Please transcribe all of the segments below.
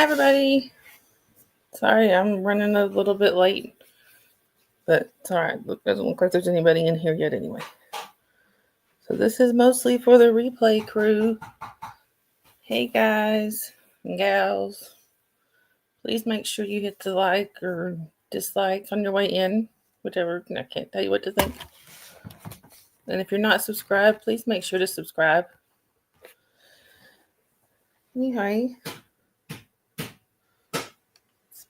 Hi, everybody. Sorry, I'm running a little bit late, but it's all right. Look, doesn't look like there's anybody in here yet anyway. So this is mostly for the replay crew. Hey, guys and gals. Please make sure you hit the like or dislike on your way in, whichever. I can't tell you what to think. And if you're not subscribed, please make sure to subscribe. Anyway,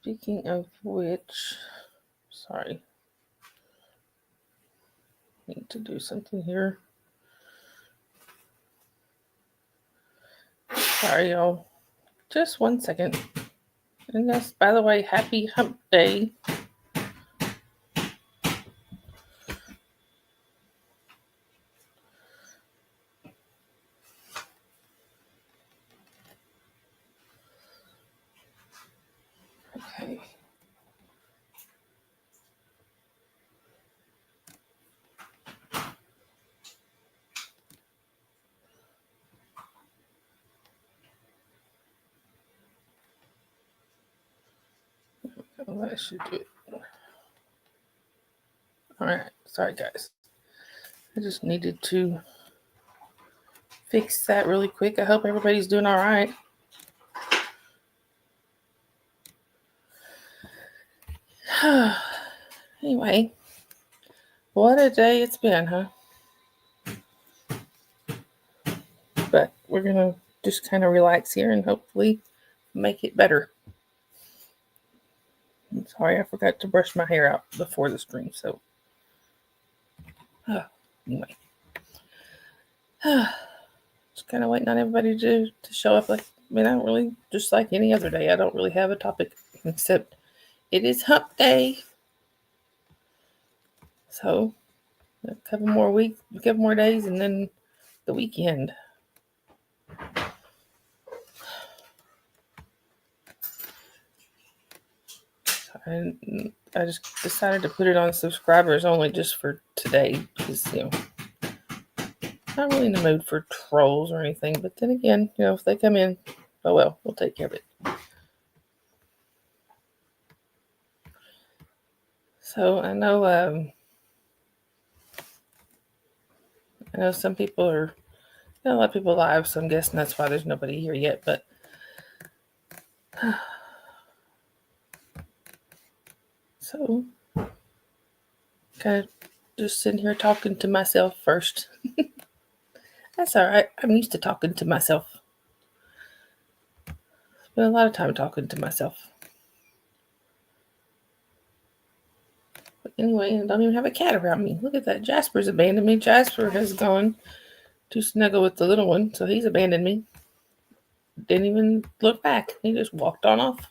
speaking of which, sorry. Need to do something here. Sorry, y'all. Just 1 second. And yes, by the way, happy Hump Day. Okay. Well, that should do it. All right. Sorry, guys. I just needed to fix that really quick. I hope everybody's doing all right. Anyway, what a day it's been, huh? But we're going to just kind of relax here and hopefully make it better. I'm sorry, I forgot to brush my hair out before the stream, so. Anyway. Just kind of waiting on everybody to show up. Like, I mean, I don't really, just like any other day, I don't really have a topic except it is Hump Day. So, a couple more days, and then the weekend. And I just decided to put it on subscribers only just for today because, not really in the mood for trolls or anything. But then again, if they come in, oh well, we'll take care of it. So I know some people are, a lot of people live, so I'm guessing that's why there's nobody here yet. But so kind of just sitting here talking to myself first. That's all right. I'm used to talking to myself. Spend a lot of time talking to myself. But anyway, I don't even have a cat around me. Look at that. Jasper's abandoned me. Jasper has gone to snuggle with the little one, so he's abandoned me. Didn't even look back. He just walked on off.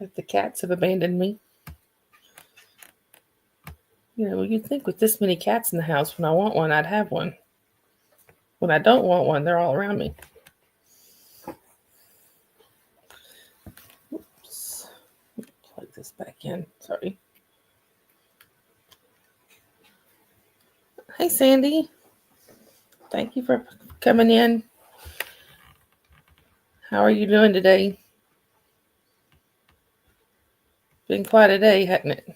Like the cats have abandoned me. You'd think with this many cats in the house, when I want one, I'd have one. When I don't want one, they're all around me. Oops. Plug this back in. Sorry. Hey, Sandy. Thank you for coming in. How are you doing today? Been quite a day, hasn't it?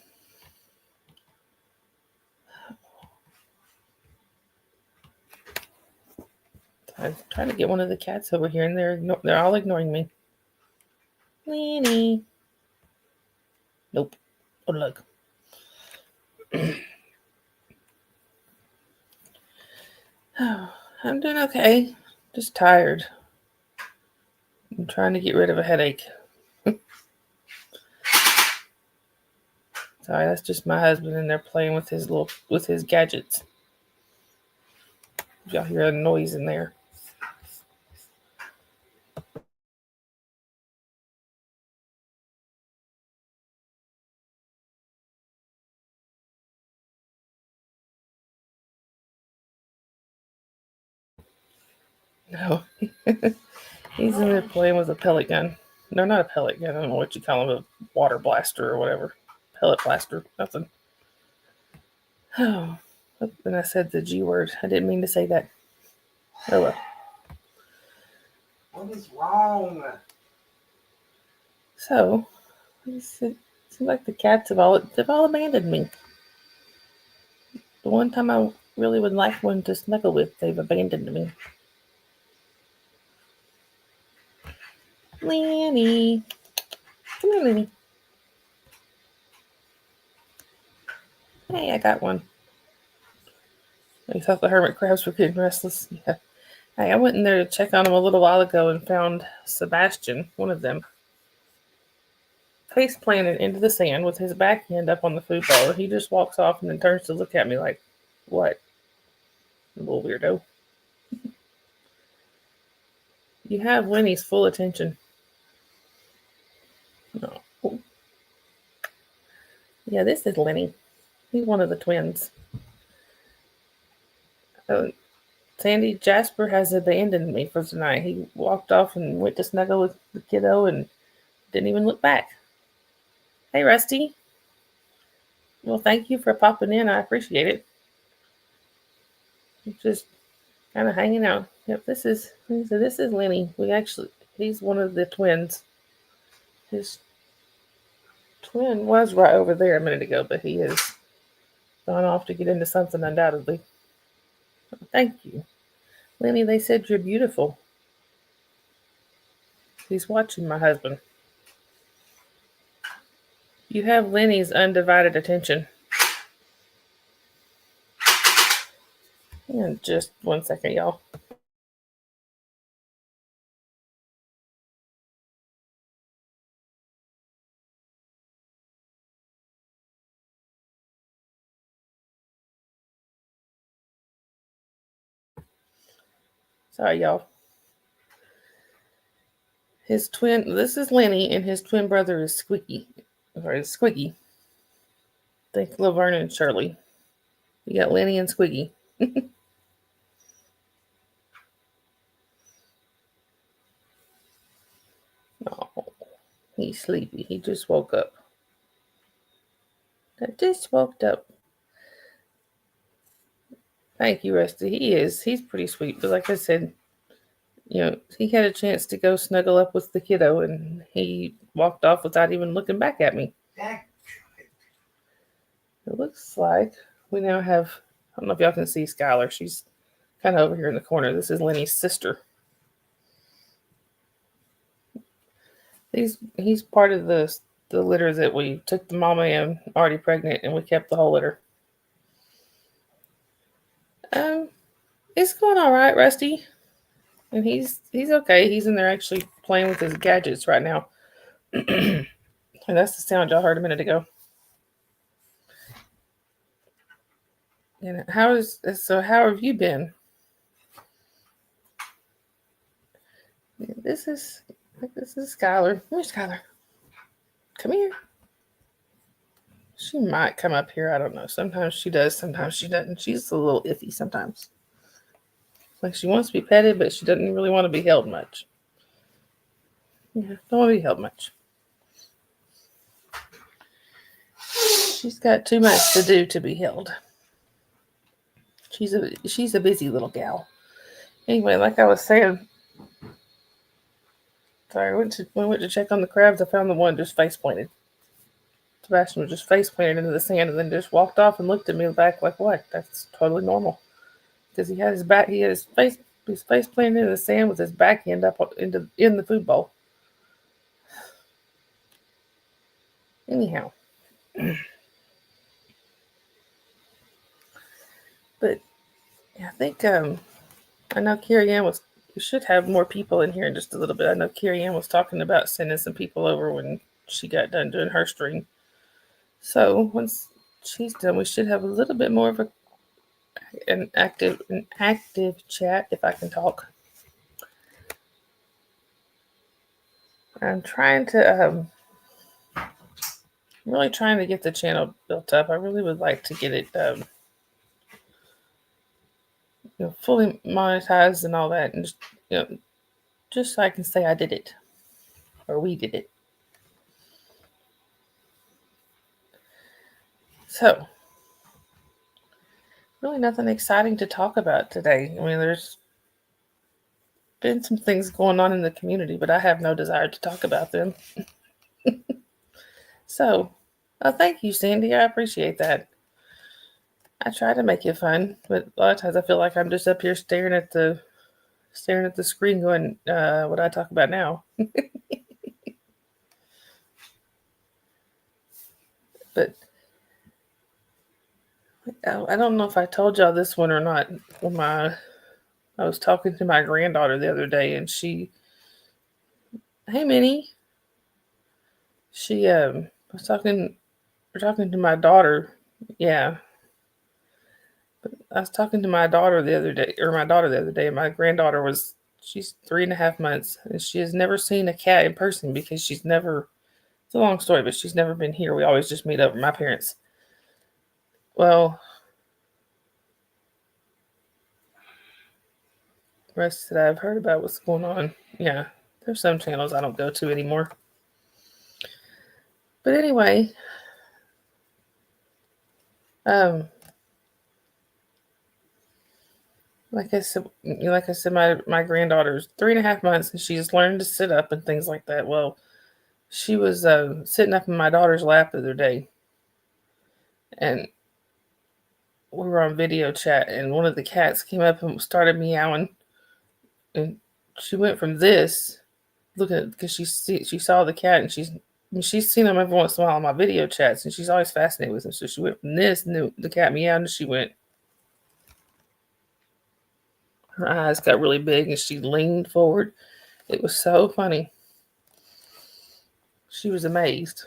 I'm trying to get one of the cats over here, and they're all ignoring me. Leanie. Nope. Oh, look. Oh, I'm doing okay. Just tired. I'm trying to get rid of a headache. Sorry, that's just my husband in there playing with his gadgets. Y'all hear a noise in there. No. He's in there playing with a pellet gun. No, not a pellet gun. I don't know what you call them, a water blaster or whatever. Pellet blaster. Nothing. Oh. And I said the G word. I didn't mean to say that. Oh well. What is wrong? So, it seems like the cats they've all abandoned me. The one time I really would like one to snuggle with, they've abandoned me. Lanny. Come here, Lanny. Hey, I got one. I thought the hermit crabs were getting restless. Yeah. Hey, I went in there to check on them a little while ago and found Sebastian, one of them, face planted into the sand with his back end up on the food bowl. He just walks off and then turns to look at me like, what? Little weirdo. You have Winnie's full attention. Oh. Yeah, this is Lenny. He's one of the twins. Uh, Sandy Jasper has abandoned me for tonight. He walked off and went to snuggle with the kiddo and didn't even look back. Hey, Rusty. Well, thank you for popping in. I appreciate it. Just kind of hanging out. Yep, this is Lenny. He's one of the twins. His twin was right over there a minute ago, but he has gone off to get into something undoubtedly. Thank you. Lenny, they said you're beautiful. He's watching my husband. You have Lenny's undivided attention. And just 1 second, y'all. Sorry, y'all. This is Lenny, and his twin brother is Squeaky. Sorry, Squeaky. Think Laverne and Shirley. You got Lenny and Squeaky. Oh, he's sleepy. He just woke up. I just woke up. Thank you, Rusty. He's pretty sweet. But like I said, he had a chance to go snuggle up with the kiddo, and he walked off without even looking back at me. It looks like we now have. I don't know if y'all can see Skylar. She's kind of over here in the corner. This is Lenny's sister. He's part of the litter that we took the mama in already pregnant, and we kept the whole litter. It's going all right, Rusty, and he's okay. He's in there actually playing with his gadgets right now, and that's the sound y'all heard a minute ago. And how have you been? This is Skylar. Where's Skylar? Come here. She might come up here. I don't know. Sometimes she does. Sometimes she doesn't. She's a little iffy sometimes. Like she wants to be petted, but she doesn't really want to be held much. Yeah, don't want to be held much. She's got too much to do to be held. She's a busy little gal. Anyway, like I was saying, sorry, when I went to check on the crabs, I found the one just face planted. Sebastian was just face planted into the sand and then just walked off and looked at me back like, what? That's totally normal. Because he had his face planted in the sand with his back end up in the food bowl. Anyhow. But yeah, I think I know Carrie Ann we should have more people in here in just a little bit. I know Carrie Ann was talking about sending some people over when she got done doing her stream. So once she's done, we should have a little bit more of an active chat, if I can talk. I'm trying to really trying to get the channel built up. I really would like to get it fully monetized and all that, and just so I can say I did it or we did it. So really nothing exciting to talk about today. I mean, there's been some things going on in the community, but I have no desire to talk about them. So, thank you, Sandy. I appreciate that. I try to make it fun, but a lot of times I feel like I'm just up here staring at the screen, going, "What do I talk about now?" But I don't know if I told y'all this one or not. When I was talking to my granddaughter the other day, and hey Minnie, she was talking. We're talking to my daughter. Yeah, but I was talking to my daughter the other day, or my daughter the other day. And my granddaughter she's 3.5 months, and she has never seen a cat in person because she's never. It's a long story, but she's never been here. We always just meet up with my parents. Well, the rest that I've heard about what's going on. Yeah, there's some channels I don't go to anymore. But anyway, um, like I said, my granddaughter's 3.5 months, and she's learned to sit up and things like that. Well, she was sitting up in my daughter's lap the other day, and we were on video chat, and one of the cats came up and started meowing, and she went from this looking because she saw the cat, and she's seen him every once in a while on my video chats, and she's always fascinated with him. So she went from this, and the cat meowed, and she went. Her eyes got really big, and she leaned forward. It was so funny. She was amazed.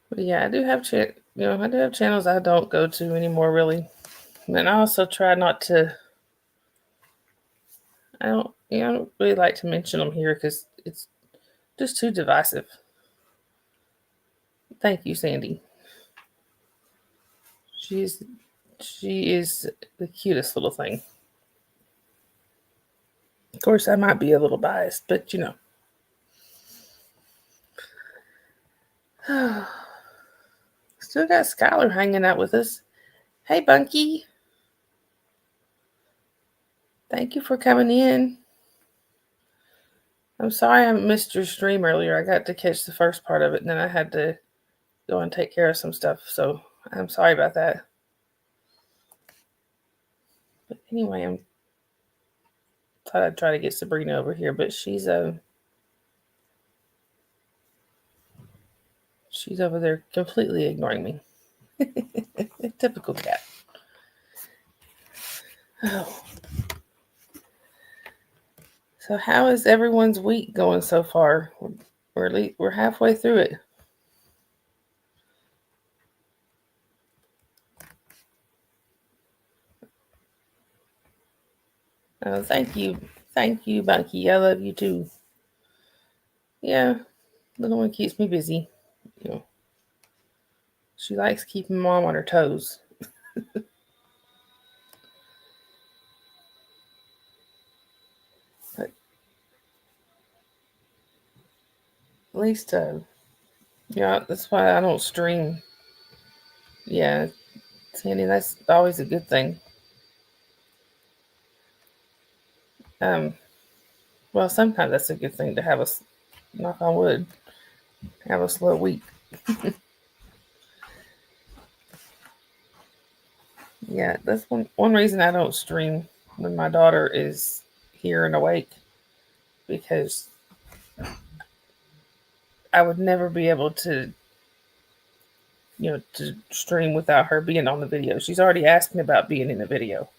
But yeah, I do have channels I don't go to anymore, really. And I also try not to. I don't really like to mention them here because it's just too divisive. Thank you, Sandy. She is the cutest little thing. Of course, I might be a little biased, but you know. Still got Skylar hanging out with us. Hey, Bunky. Thank you for coming in. I'm sorry I missed your stream earlier. I got to catch the first part of it, and then I had to go and take care of some stuff. So I'm sorry about that. But anyway, I thought I'd try to get Sabrina over here, but she's over there completely ignoring me. Typical cat. Oh. So how is everyone's week going so far? We're halfway through it. Oh, thank you, Bunky. I love you too. Yeah, little one keeps me busy. You know, she likes keeping mom on her toes. But at least, yeah, that's why I don't stream. Yeah, Sandy, that's always a good thing. Well, sometimes that's a good thing to have us, knock on wood, have a slow week. Yeah, that's one reason I don't stream when my daughter is here and awake, because I would never be able to, to stream without her being on the video. She's already asking about being in the video.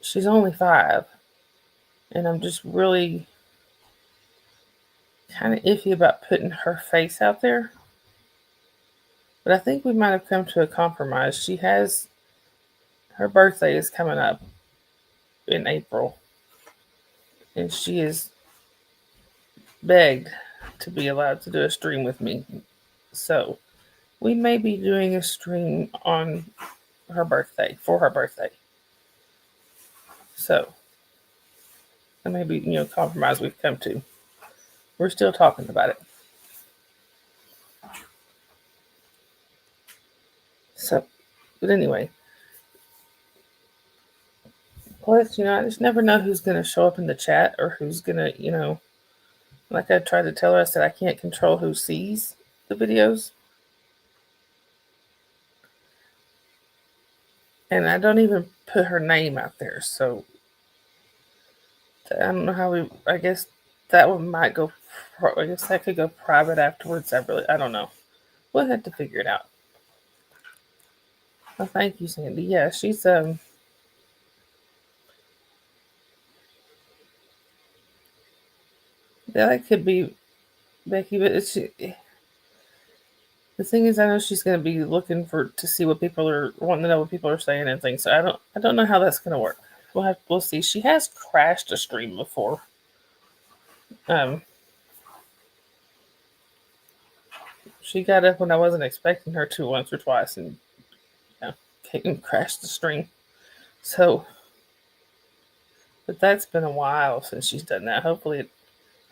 She's only 5, and I'm just really kind of iffy about putting her face out there. But I think we might have come to a compromise. Her birthday is coming up in April, and she is begged to be allowed to do a stream with me. So we may be doing a stream on her birthday, for her birthday. So that may be, compromise we've come to. We're still talking about it. So, but anyway, Plus, I just never know who's going to show up in the chat or who's going to, like I tried to tell her, I said I can't control who sees the videos. And I don't even put her name out there. So I don't know how I guess that one might go, I guess that could go private afterwards. I don't know. We'll have to figure it out. Oh, thank you, Sandy. Yeah, she's, that could be Becky, but the thing is, I know she's going to be looking to see what people are wanting to know what people are saying and things. So I don't know how that's going to work. We'll see. She has crashed a stream before. She got up when I wasn't expecting her to once or twice, and crashed the stream. So, but that's been a while since she's done that. Hopefully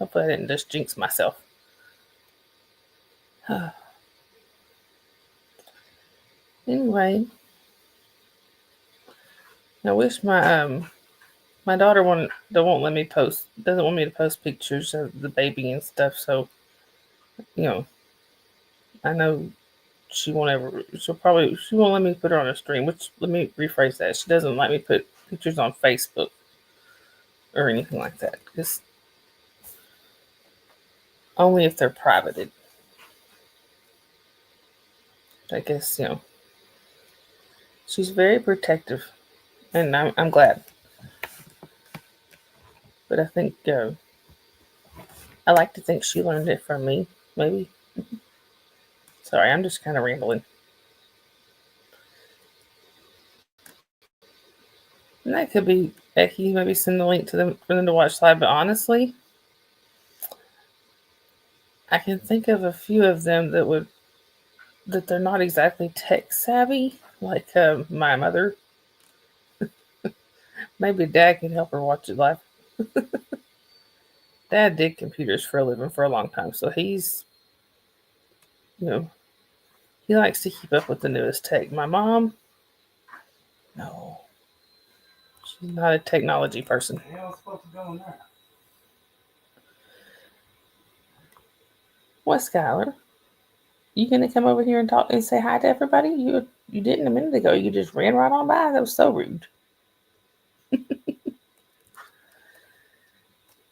I didn't just jinx myself. Anyway, I wish my daughter won't let me doesn't want me to post pictures of the baby and stuff. So, I know she won't let me put her on a stream. Which, let me rephrase that. She doesn't let me put pictures on Facebook or anything like that. Just only if they're privated. I guess she's very protective, and I'm glad. But I think I like to think she learned it from me. Maybe. Sorry, I'm just kind of rambling. And that could be Becky. Maybe send the link to them for them to watch live. But honestly, I can think of a few of them that they're not exactly tech savvy, like my mother. Maybe Dad can help her watch it live. Dad did computers for a living for a long time, so he's, he likes to keep up with the newest tech. My mom, no, she's not a technology person. What, Skylar? You gonna come over here and talk and say hi to everybody? You didn't a minute ago. You just ran right on by. That was so rude.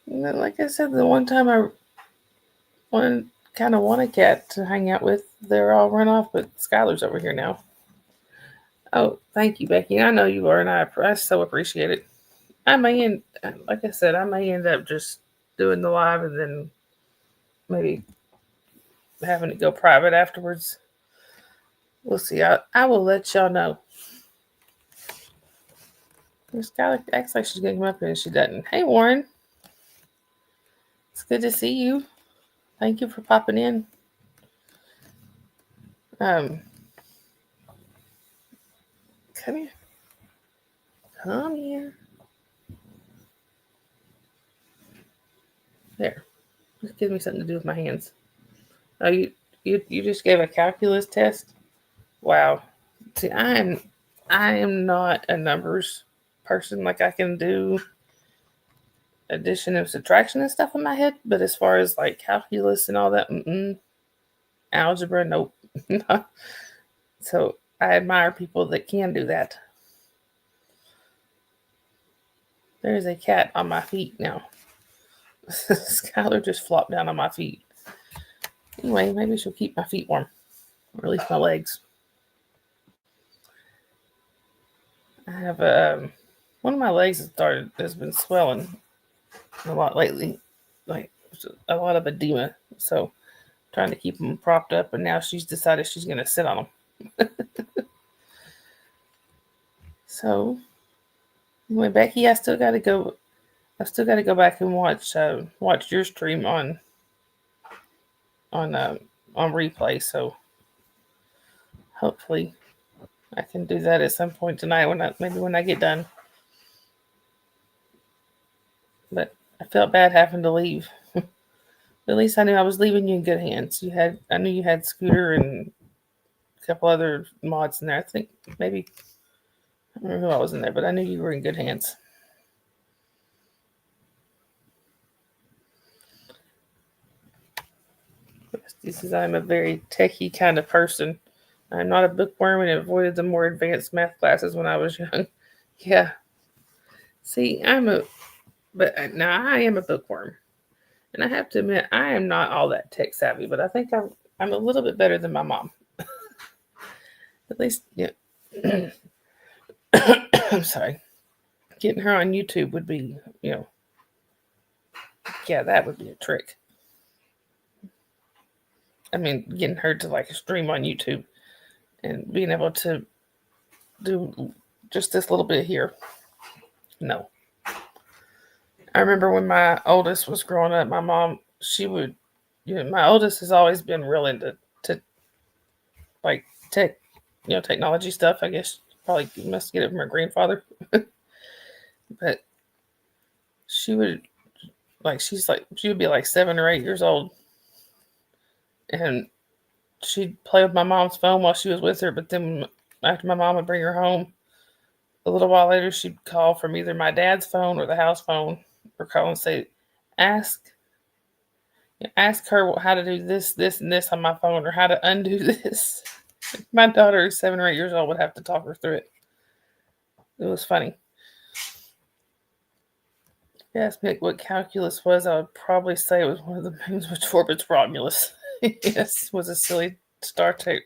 And then, like I said, the one time I kind of want a cat to hang out with, they're all run off. But Skylar's over here now. Oh, thank you, Becky. I know you are, and I so appreciate it. Like I said, I may end up just doing the live and then maybe having it go private afterwards. We'll see. I will let y'all know. Skylar acts like she's going to come up here and she doesn't. Hey, Warren. It's good to see you. Thank you for popping in. Come here. Come here. There. Just give me something to do with my hands. Oh, you just gave a calculus test? Wow. See, I am not a numbers person. Like, I can do addition and subtraction and stuff in my head, but as far as like calculus and all that, algebra, nope. So I admire people that can do that. There's a cat on my feet now. Skylar just flopped down on my feet. Anyway, maybe she'll keep my feet warm, or at least my legs. I have one of my legs has been swelling a lot lately, like a lot of edema. So trying to keep them propped up, and now she's decided she's going to sit on them. So anyway, Becky, I still got to go back and watch your stream on replay. So hopefully I can do that at some point tonight when I get done. But I felt bad having to leave. But at least I knew I was leaving you in good hands. I knew you had Scooter and a couple other mods in there. I think maybe, I don't remember who I was in there, but I knew you were in good hands. He says I'm a very techie kind of person. I'm not a bookworm and avoided the more advanced math classes when I was young. Yeah. See, now I am a bookworm. And I have to admit, I am not all that tech savvy, but I think I'm a little bit better than my mom. At least, yeah. I'm sorry. Getting her on YouTube would be, yeah, that would be a trick. I mean, getting her to like stream on YouTube and being able to do just this little bit here. No. I remember when my oldest was growing up, my mom, she would, my oldest has always been real into like technology stuff. I guess probably must get it from her grandfather. But she would she would be like 7 or 8 years old, and she'd play with my mom's phone while she was with her. But then after my mom would bring her home, a little while later she'd call from either my dad's phone or the house phone, or call and say, "Ask her how to do this, this, and this on my phone, or how to undo this." My daughter, who's 7 or 8 years old, would have to talk her through it. It was funny. You asked me what calculus was, I would probably say it was one of the moons which orbits Romulus. Yes, was a silly Star Trek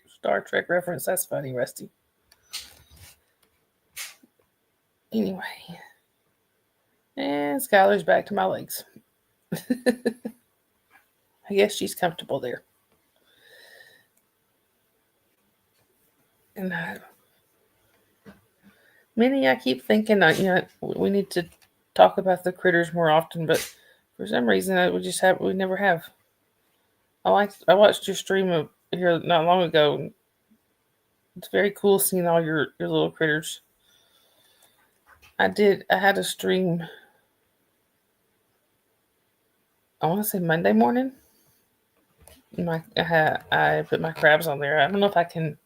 reference. That's funny, Rusty. Anyway. And Skylar's back to my legs. I guess she's comfortable there. And Minnie, I keep thinking, we need to talk about the critters more often, but for some reason, we never have. I watched your stream here not long ago. It's very cool seeing all your little critters. I had a stream, I want to say Monday morning. I put my crabs on there. I don't know if I can.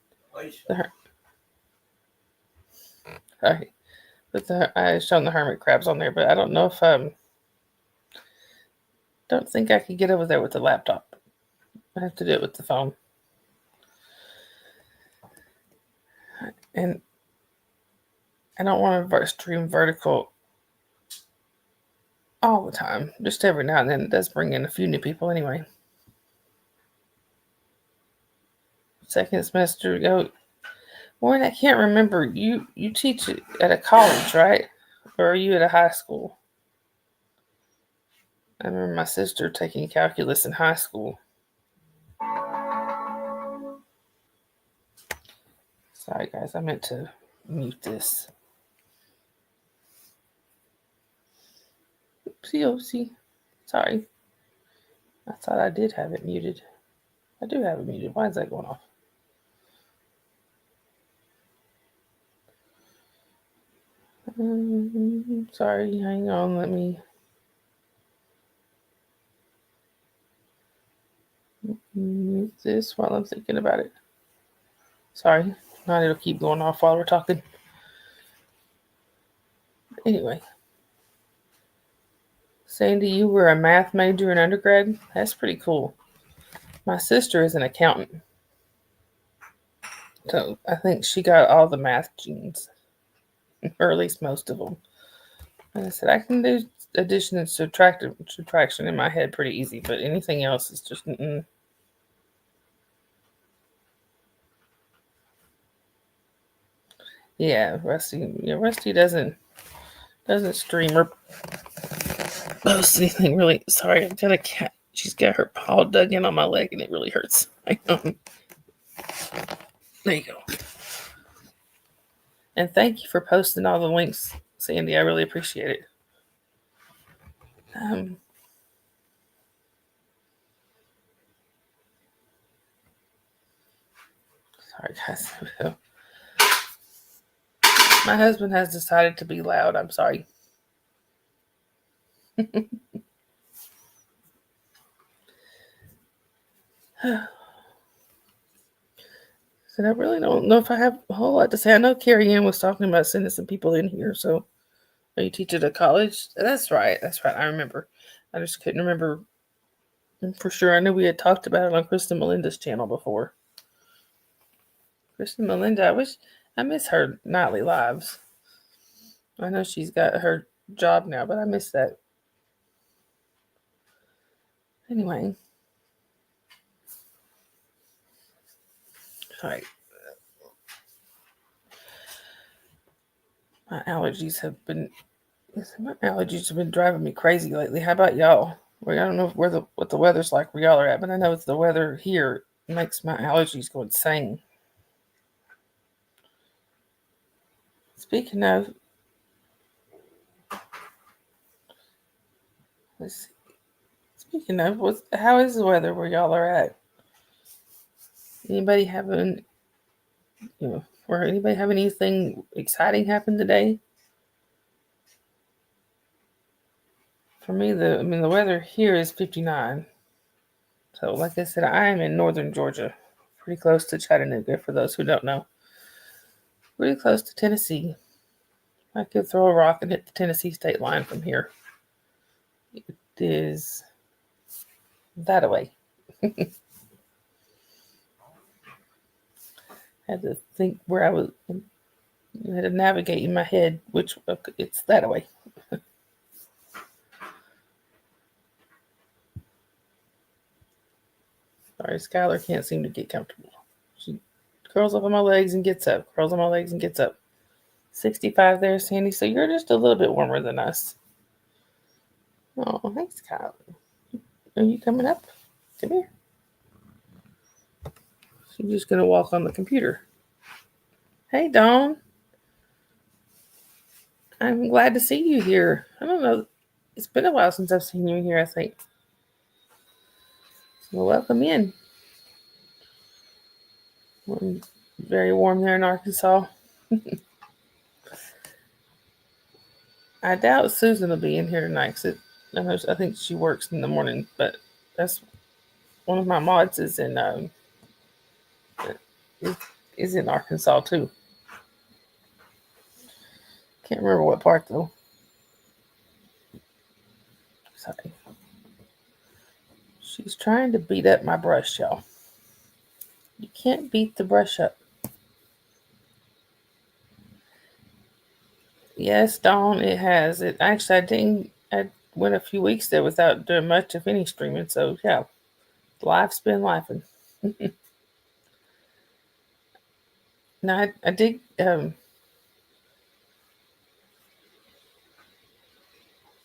Sorry, I shown the hermit crabs on there, but I don't know if don't think I could get over there with the laptop. I have to do it with the phone. And I don't want to stream vertical all the time. Just every now and then. It does bring in a few new people anyway. Second semester go. Warren, I can't remember. You teach at a college, right? Or are you at a high school? I remember my sister taking calculus in high school. Sorry, guys. I meant to mute this. Oopsie. Sorry. I thought I did have it muted. I do have it muted. Why is that going off? Sorry, hang on. Let me mute this while I'm thinking about it. Sorry. Now it'll keep going off while we're talking. Anyway. Sandy, you were a math major in undergrad? That's pretty cool. My sister is an accountant. So I think she got all the math genes. Or at least most of them. And I said, I can do addition and subtraction in my head pretty easy, but anything else is just Yeah, Rusty doesn't stream or post anything really. Sorry, I've got a cat. She's got her paw dug in on my leg and it really hurts. There you go. And thank you for posting all the links, Sandy. I really appreciate it. Sorry, guys. My husband has decided to be loud. I'm sorry. So I really don't know if I have a whole lot to say. I know Carrie Ann was talking about sending some people in here. So are you teaching at a college? That's right. I remember. I just couldn't remember And for sure, I knew we had talked about it on Kristen Melinda's channel before. Kristen Melinda, I miss her nightly lives. I know she's got her job now, but I miss that. Anyway. Alright. My allergies have been driving me crazy lately. How about y'all? Well, I don't know what the weather's like where y'all are at, but I know it's the weather here makes my allergies go insane. Speaking of, let's see. Speaking of, how is the weather where y'all are at? Anybody having, or anybody have anything exciting happen today? For me, the weather here is 59. So, like I said, I am in northern Georgia, pretty close to Chattanooga. For those who don't know, pretty close to Tennessee. I could throw a rock and hit the Tennessee state line from here. It is that away. Had to think where I was. I had to navigate in my head, which it's that away. Sorry, Skylar can't seem to get comfortable. She curls up on my legs and gets up. Curls on my legs and gets up. 65 there, Sandy. So you're just a little bit warmer than us. Oh, thanks, Skylar. Are you coming up? Come here. She's just going to walk on the computer. Hey, Dawn. I'm glad to see you here. I don't know. It's been a while since I've seen you here, I think. So welcome in. Very warm there in Arkansas. I doubt Susan will be in here tonight. I think she works in the morning, but that's one of my mods is in Arkansas too. Can't remember what part though. Sorry. She's trying to beat up my brush, y'all. You can't beat the brush up. Yes, Dawn, it has. It actually, I went a few weeks there without doing much of any streaming. So yeah, life's been lifing. Now I did.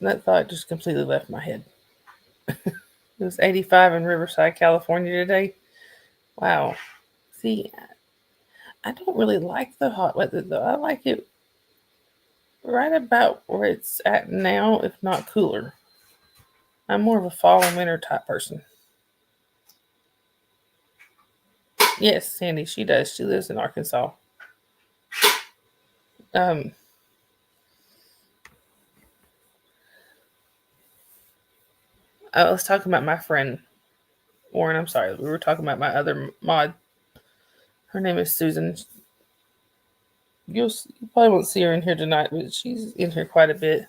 That thought just completely left my head. It was 85 in Riverside, California today. Wow. See, I don't really like the hot weather though. I like it right about where it's at now, if not cooler. I'm more of a fall and winter type person. Yes, Sandy, she does. She lives in Arkansas. I was talking about my friend Warren. I'm sorry, we were talking about my other mod. Her name is Susan. You probably won't see her in here tonight, but she's in here quite a bit.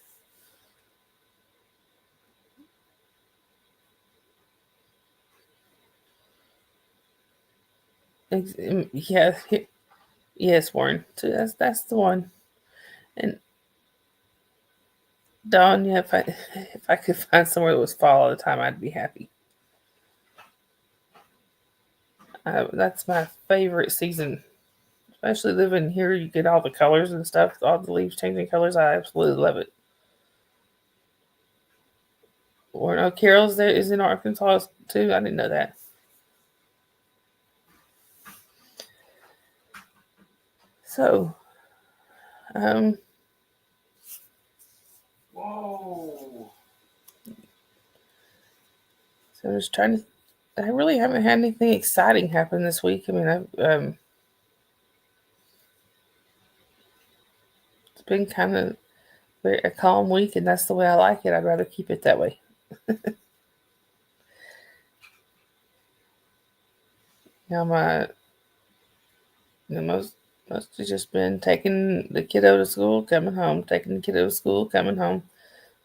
Yeah, yes, Warren. So that's the one. And Dawn, yeah, if I could find somewhere that was fall all the time, I'd be happy. That's my favorite season. Especially living here, you get all the colors and stuff, all the leaves changing colors. I absolutely love it. Or no, Carol's there is in Arkansas too. I didn't know that. So, whoa. So I'm just trying to. I really haven't had anything exciting happen this week. I mean, I've it's been kind of a calm week, and that's the way I like it. I'd rather keep it that way. Now mostly just been taking the kiddo to school, coming home, taking the kiddo to school, coming home,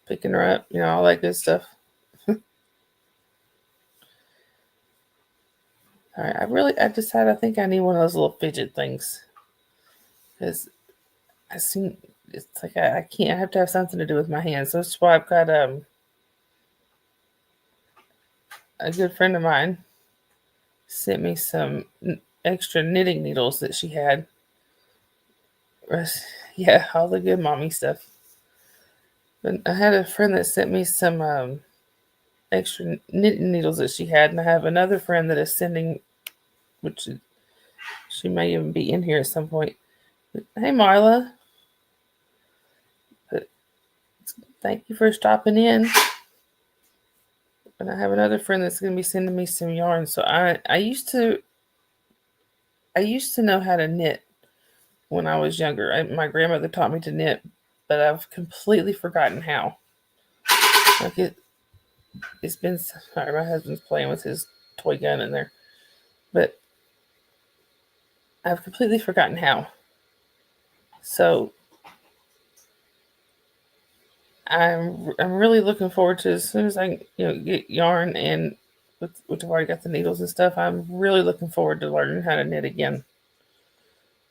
picking her up, all that good stuff. All right, I decided I think I need one of those little fidget things. Because it's like I can't, I have to have something to do with my hands. So that's why I've got a good friend of mine sent me some extra knitting needles that she had. Yeah, all the good mommy stuff. But I had a friend that sent me some extra knitting needles that she had, and I have another friend that is sending, which she may even be in here at some point. But, hey, Marla. But thank you for stopping in. And I have another friend that's going to be sending me some yarn. So I used to know how to knit when I was younger. My grandmother taught me to knit, but I've completely forgotten how. Like it's been sorry, my husband's playing with his toy gun in there, but I've completely forgotten how. So I'm really looking forward to as soon as I get yarn and which I've already got the needles and stuff. I'm really looking forward to learning how to knit again.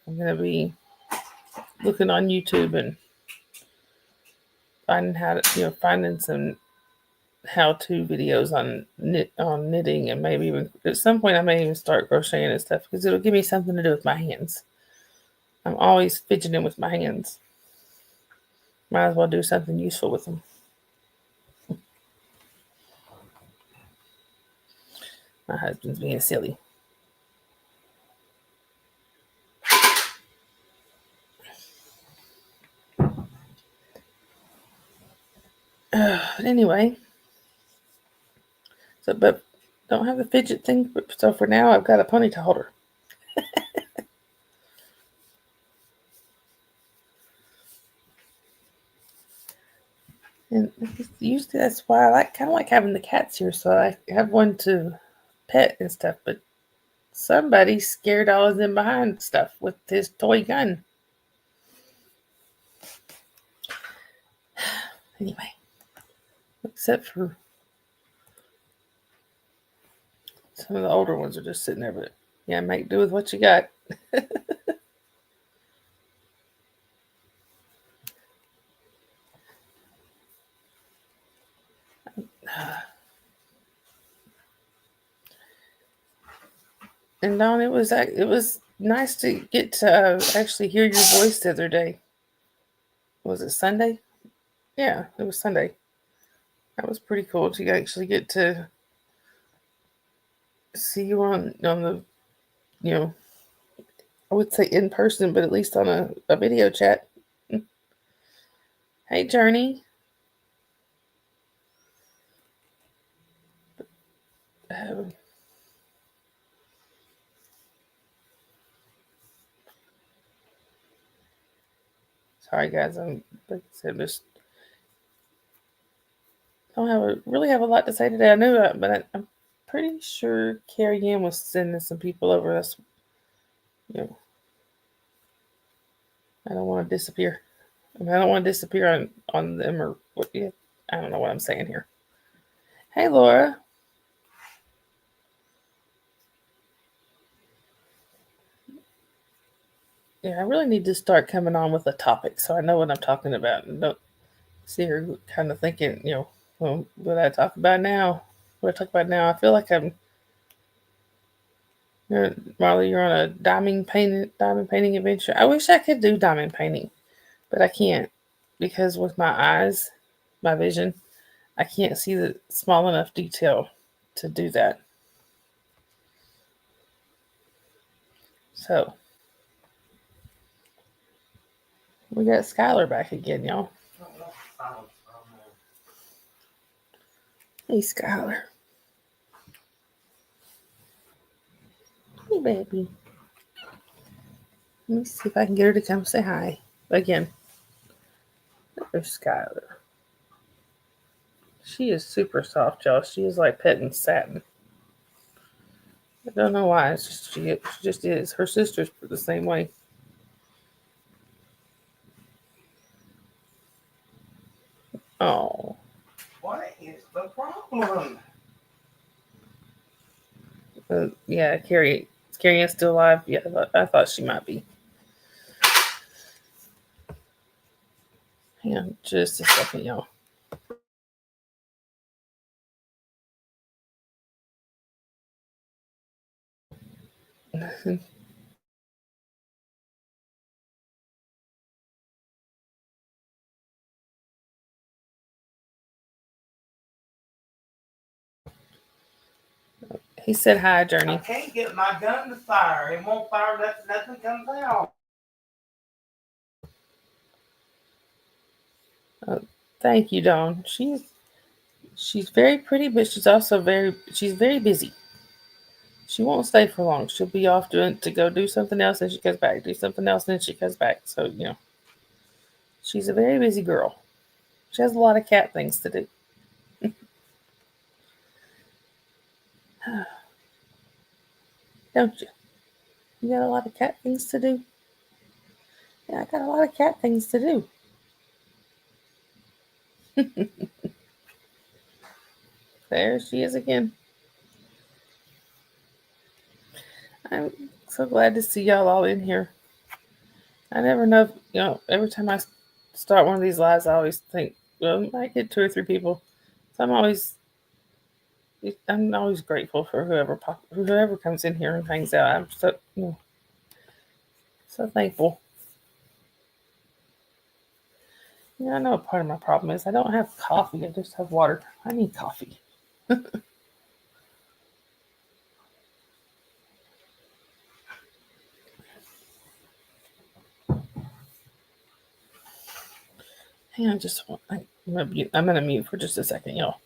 I'm gonna be looking on YouTube and finding finding some how-to videos on knitting, and maybe even at some point I may even start crocheting and stuff because it'll give me something to do with my hands. I'm always fidgeting with my hands. Might as well do something useful with them. My husband's being silly. Anyway, but don't have the fidget thing. So for now, I've got a ponytail holder. And usually that's why I kind of like having the cats here, so I have one to pet and stuff. But somebody scared all of them behind stuff with his toy gun. Anyway, except for some of the older ones are just sitting there, but yeah, make do with what you got. And Dawn, it was nice to get to actually hear your voice the other day. Was it Sunday? Yeah, it was Sunday. That was pretty cool to actually get to see you on the you know I would say in person, but at least on a video chat. Hey, Journey. Uh, sorry, guys. I'm like I said, just don't really have a lot to say today. I knew that, but I'm pretty sure Carrie Ann was sending some people over. That's you know I don't want to disappear. I don't want to disappear on them or what. Yeah, I don't know what I'm saying here. Hey, Laura. Yeah, I really need to start coming on with a topic so I know what I'm talking about and don't see her kind of thinking, well, what I talk about now? What I talk about now? I feel like Marley, you're on a diamond painting adventure. I wish I could do diamond painting, but I can't because with my eyes, my vision, I can't see the small enough detail to do that. So we got Skylar back again, y'all. Hey, Skylar. Hey, baby. Let me see if I can get her to come say hi again. There's Skylar. She is super soft, y'all. She is like petting satin. I don't know why. It's just she just is. Her sister's the same way. Oh. What is the problem? Yeah, Carrie is still alive. Yeah, I thought she might be. Hang on just a second, y'all. He said hi, Journey. I can't get my gun to fire. It won't fire unless nothing comes out. Oh, thank you, Dawn. She's very pretty, but she's very busy. She won't stay for long. She'll be off to go do something else, and she comes back, do something else, and then she comes back. So she's a very busy girl. She has a lot of cat things to do. Don't you? You got a lot of cat things to do? Yeah, I got a lot of cat things to do. There she is again. I'm so glad to see y'all all in here. I never know, every time I start one of these lives, I always think, well, I might get 2 or 3 people. So I'm always grateful for whoever comes in here and hangs out. I'm so thankful. Yeah, I know part of my problem is I don't have coffee. I just have water. I need coffee. Hang on, I'm gonna mute for just a second, y'all.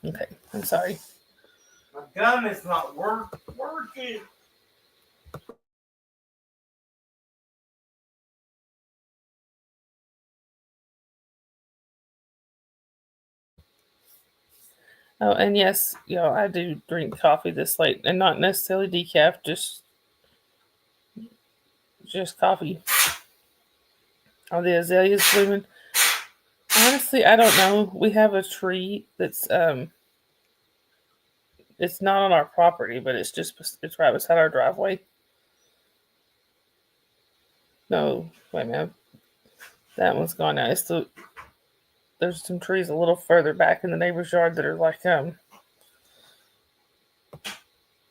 Okay, I'm sorry. My gun is not working. Oh, and yes, I do drink coffee this late, and not necessarily decaf, just coffee. Are the azaleas blooming? Honestly, I don't know. We have a tree that's it's not on our property, but it's right beside our driveway. No, wait a minute, that one's gone now. There's some trees a little further back in the neighbor's yard that are like I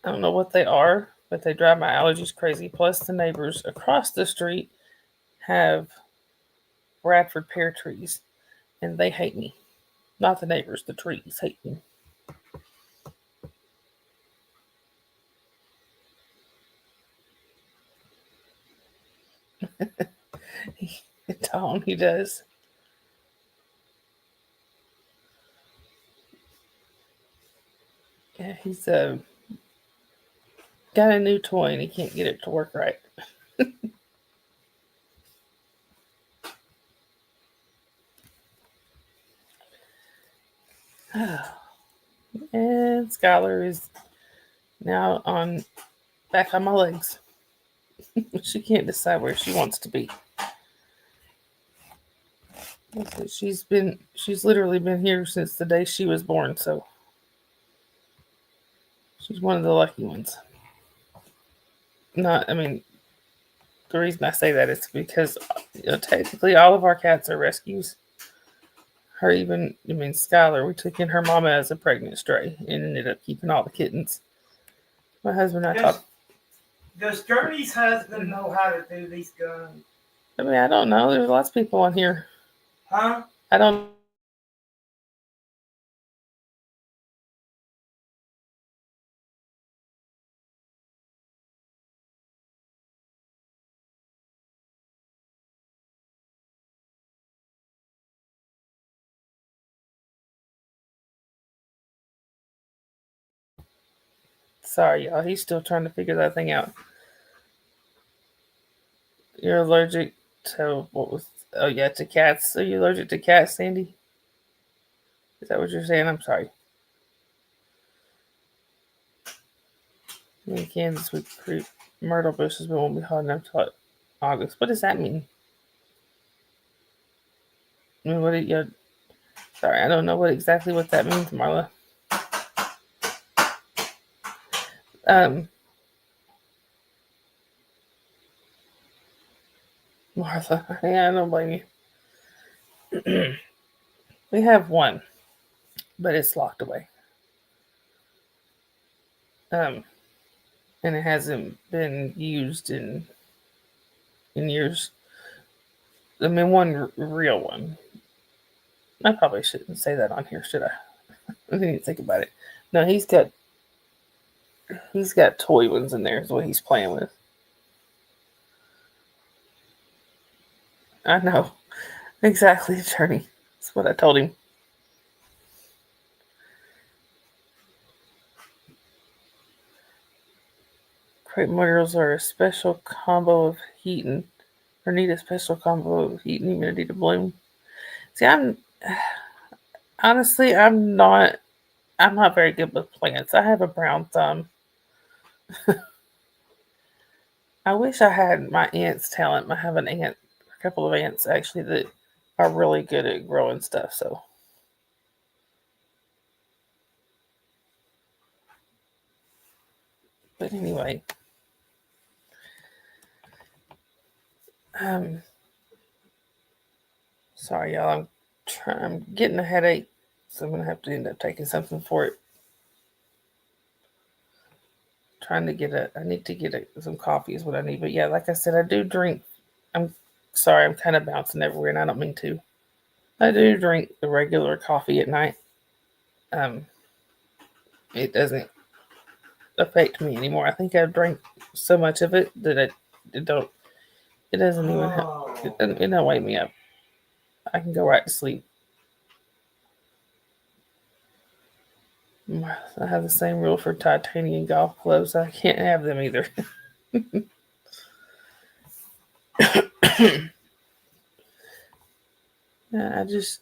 don't know what they are, but they drive my allergies crazy. Plus, the neighbors across the street have Bradford pear trees, and they hate me. Not the neighbors, the trees hate me. Tom, he does. Yeah, he's got a new toy and he can't get it to work right. And Skylar is now back on my legs. She can't decide where she wants to be. She's literally been here since the day she was born, so she's one of the lucky ones. Not, I mean, the reason I say that is because technically all of our cats are rescues. Skylar, we took in her mama as a pregnant stray and ended up keeping all the kittens. My husband and I talked. Does Journey's husband know how to do these guns? I mean, I don't know. There's lots of people on here. Huh? I don't. Sorry, y'all. He's still trying to figure that thing out. You're allergic to what was? Oh yeah, to cats. Are you allergic to cats, Sandy? Is that what you're saying? I'm sorry. In Kansas, we creep myrtle bushes, but won't be hot enough till August. What does that mean? I mean, what? Sorry, I don't know exactly what that means, Marla. Martha, yeah, I don't blame you. We have one, but it's locked away. And it hasn't been used in years. I mean, one real one. I probably shouldn't say that on here, should I? I didn't even think about it. No, he's got toy ones in there. Is what he's playing with. I know exactly, Attorney. That's what I told him. Crepe myrtles are a special combo of heat and or need a special combo of heat and humidity to bloom. See, I'm honestly, I'm not very good with plants. I have a brown thumb. I wish I had my aunt's talent. I have a couple of aunts actually that are really good at growing stuff. So, but anyway, um, sorry y'all. I'm getting a headache, so I'm gonna have to end up taking something for it. Trying to I need to get some coffee is what I need. But yeah, like I said, I do drink. I'm sorry, I'm kind of bouncing everywhere, and I don't mean to. I do drink the regular coffee at night. Um, it doesn't affect me anymore. I think I've drank so much of it that it don't. It doesn't even help. It don't wake me up. I can go right to sleep. I have the same rule for titanium golf clubs. I can't have them either. I just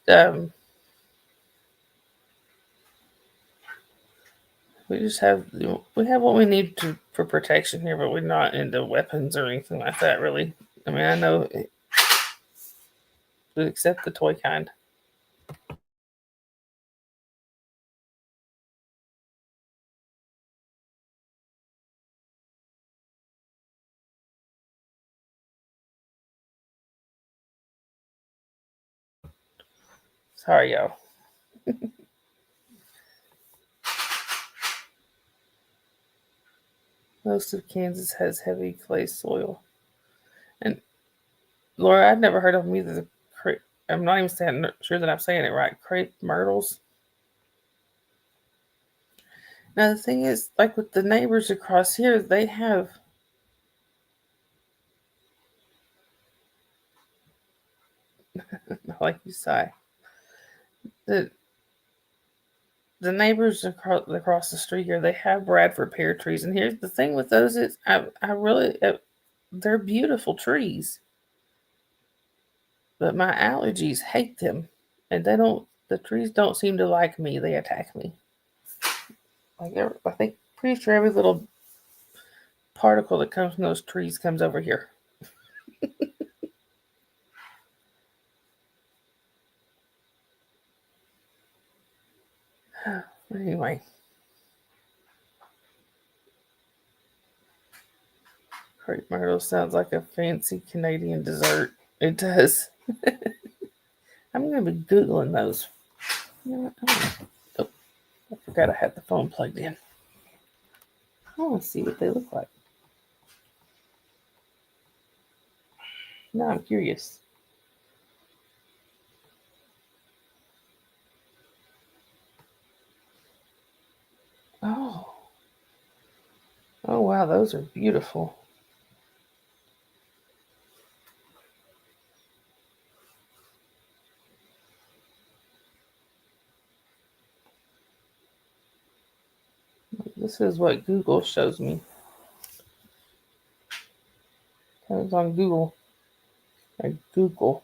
we have what we need for protection here, but we're not into weapons or anything like that. Really, I mean, I know, except the toy kind. Sorry, y'all. Most of Kansas has heavy clay soil, and Laura, I'd never heard of them either. I'm not even sure that I'm saying it right. Crepe myrtles. Now the thing is, like with the neighbors across here, they have like you say, the neighbors across the street here, they have Bradford pear trees, and here's the thing with those is I really they're beautiful trees, but my allergies hate them, and the trees don't seem to like me. They attack me. Like I think pretty sure every little particle that comes from those trees comes over here. Anyway, crepe myrtle sounds like a fancy Canadian dessert. It does. I'm gonna be googling those. You know oh, I forgot I had the phone plugged in. I want to see what they look like. Now I'm curious. Oh, oh wow, those are beautiful. This is what Google shows me. That was on Google. I Google.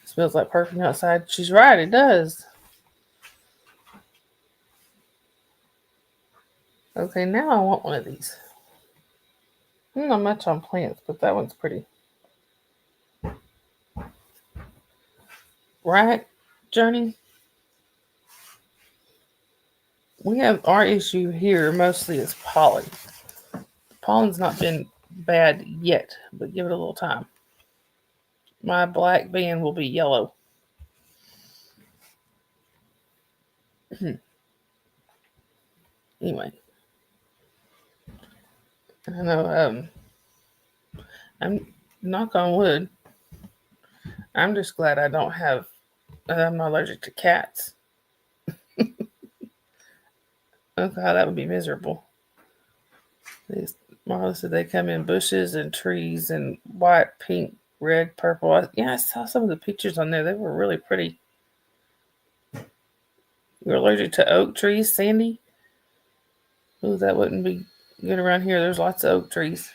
It smells like perfume outside. She's right, it does. Okay, now I want one of these. I'm not much on plants, but that one's pretty. Right, Journey? We have our issue here mostly is pollen. Pollen's not been bad yet, but give it a little time. My black band will be yellow. Anyway, I know. I'm knock on wood. I'm just glad I don't have. I'm not allergic to cats. Oh God, that would be miserable. Marla said they come in bushes and trees and white, pink, red, purple. Yeah, I saw some of the pictures on there. They were really pretty. You're allergic to oak trees, Sandy? Oh, that wouldn't be good around here. There's lots of oak trees.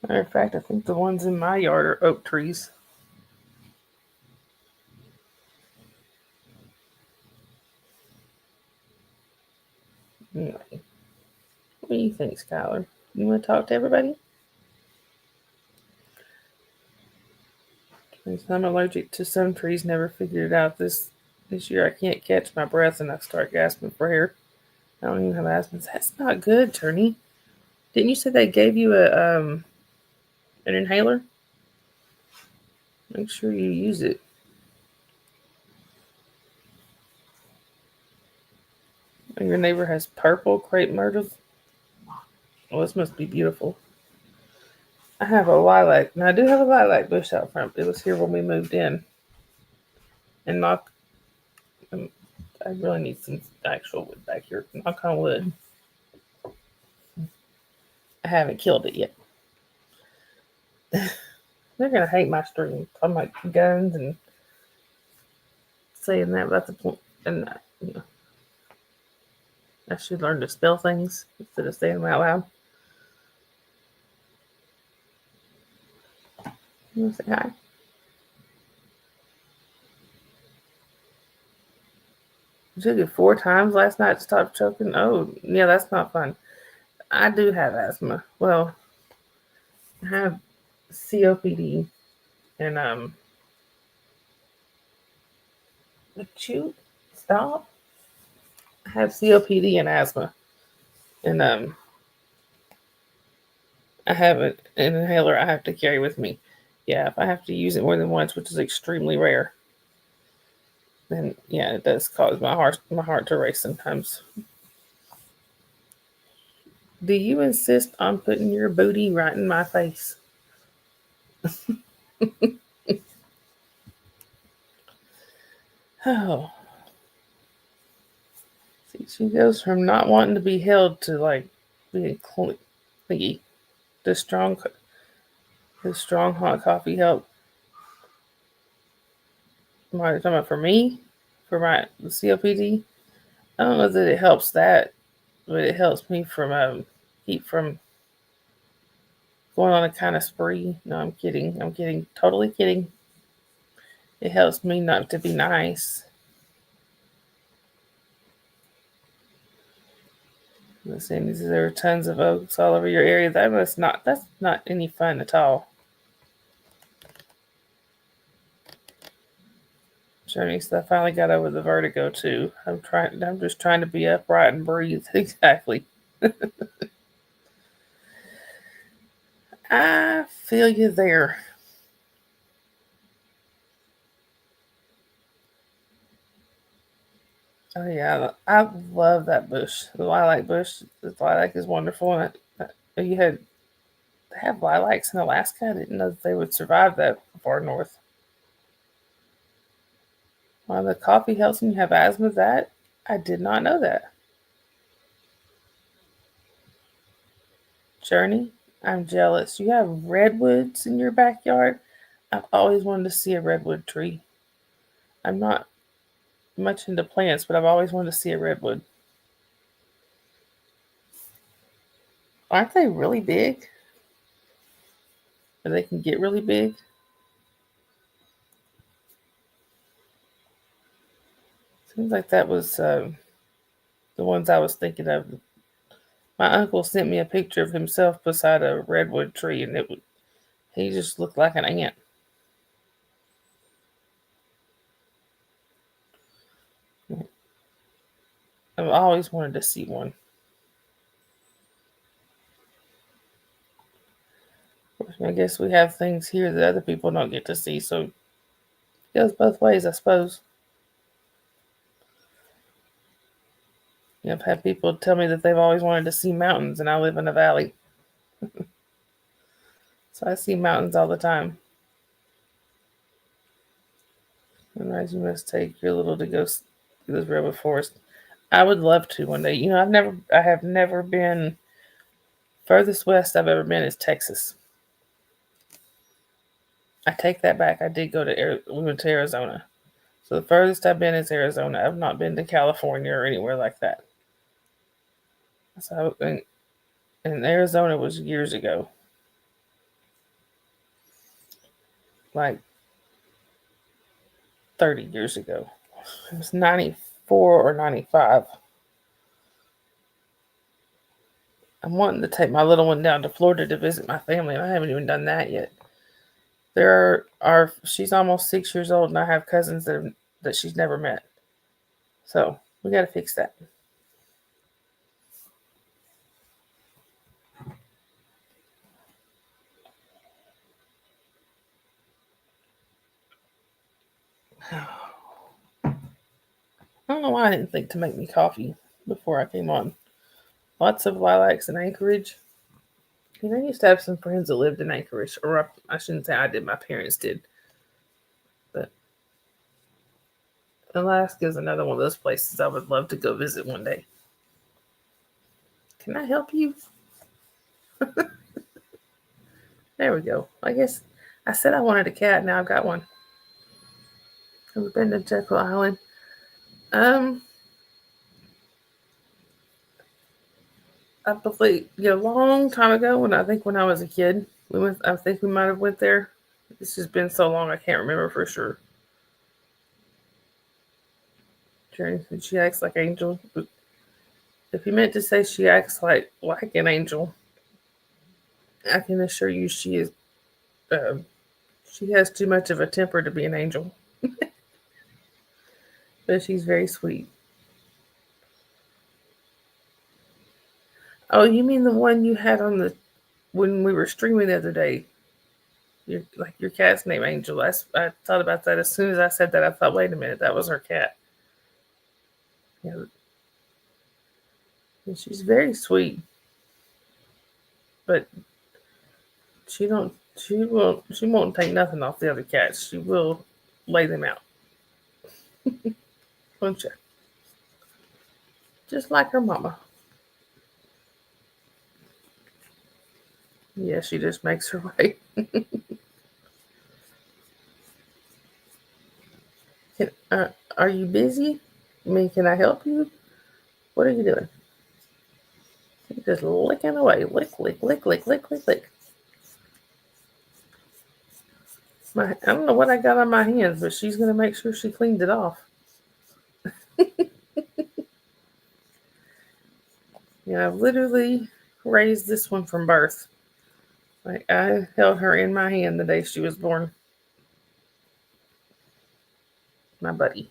Matter of fact, I think the ones in my yard are oak trees. Anyway, what do you think, Skylar? You want to talk to everybody? I'm allergic to some trees. Never figured it out this year. I can't catch my breath and I start gasping for air. I don't even have asthma. That's not good, Turney. Didn't you say they gave you an inhaler? Make sure you use it. Your neighbor has purple crepe myrtles. Well, this must be beautiful. I have a lilac. Now, I do have a lilac bush out front. It was here when we moved in. And I really need some actual wood back here. Knock on wood. I haven't killed it yet. They're going to hate my stream. I'm like guns and saying that. That's the point. And, I should learn to spell things instead of saying them out loud. You want to say hi? You took it 4 times last night to stop choking. Oh, yeah, that's not fun. I do have asthma. Well, I have COPD and stop. I have COPD and asthma, and I have an inhaler I have to carry with me. Yeah, if I have to use it more than once, which is extremely rare, then yeah, it does cause my heart to race sometimes. Do you insist on putting your booty right in my face? Oh, see, she goes from not wanting to be held to like being clingy. The strong hot coffee help. Talking about for me, for my COPD. I don't know that it helps that, but it helps me from keep from going on a kind of spree. No, I'm kidding. I'm kidding. Totally kidding. It helps me not to be nice. Saying there are tons of oaks all over your area. That's not any fun at all. Journey said I finally got over the vertigo too. I'm just trying to be upright and breathe. Exactly. I feel you there. Oh yeah, I love that bush. The lilac bush. The lilac is wonderful. And they have lilacs in Alaska. I didn't know that they would survive that far north. While the coffee helps when you have asthma, that I did not know that. Journey, I'm jealous. You have redwoods in your backyard. I've always wanted to see a redwood tree. I'm not much into plants, but I've always wanted to see a redwood. Aren't they really big? Or they can get really big? Seems like that was the ones I was thinking of. My uncle sent me a picture of himself beside a redwood tree, and he just looked like an ant. I've always wanted to see one. I guess we have things here that other people don't get to see, so it goes both ways, I suppose. I've had people tell me that they've always wanted to see mountains, and I live in a valley, so I see mountains all the time. Otherwise, you must take your little to go through this redwood forest. I would love to one day. I have never been. Furthest west I've ever been is Texas. I take that back. I did go to we went to Arizona. So the furthest I've been is Arizona. I've not been to California or anywhere like that. So and Arizona was years ago, like 30 years ago. It was 94 or 95. I'm wanting to take my little one down to Florida to visit my family, and I haven't even done that yet. She's almost 6 years old, and I have cousins that she's never met. So we got to fix that. I don't know why I didn't think to make me coffee before I came on. Lots of lilacs in Anchorage. I used to have some friends that lived in Anchorage, or I shouldn't say I did, my parents did. But Alaska is another one of those places I would love to go visit one day. Can I help you? There we go. I guess I said I wanted a cat, now I've got one. I've been to Jekyll Island. I believe a long time ago when I was a kid, we went. I think we might have went there. It's just been so long I can't remember for sure. She acts like Angel. If you meant to say she acts like an angel, I can assure you she is. Uh, she has too much of a temper to be an angel, but she's very sweet. Oh, you mean the one you had on the when we were streaming the other day? Your cat's name Angel. I thought about that as soon as I said that. I thought, wait a minute, that was her cat. Yeah, and she's very sweet, but she won't take nothing off the other cats. She will lay them out, won't you? Just like her mama. Yeah, she just makes her way. Are you busy? I mean, can I help you? What are you doing? You're just licking away. Lick, lick, lick, lick, lick, lick, lick. I don't know what I got on my hands, but she's going to make sure she cleaned it off. I've literally raised this one from birth. I held her in my hand the day she was born. My buddy.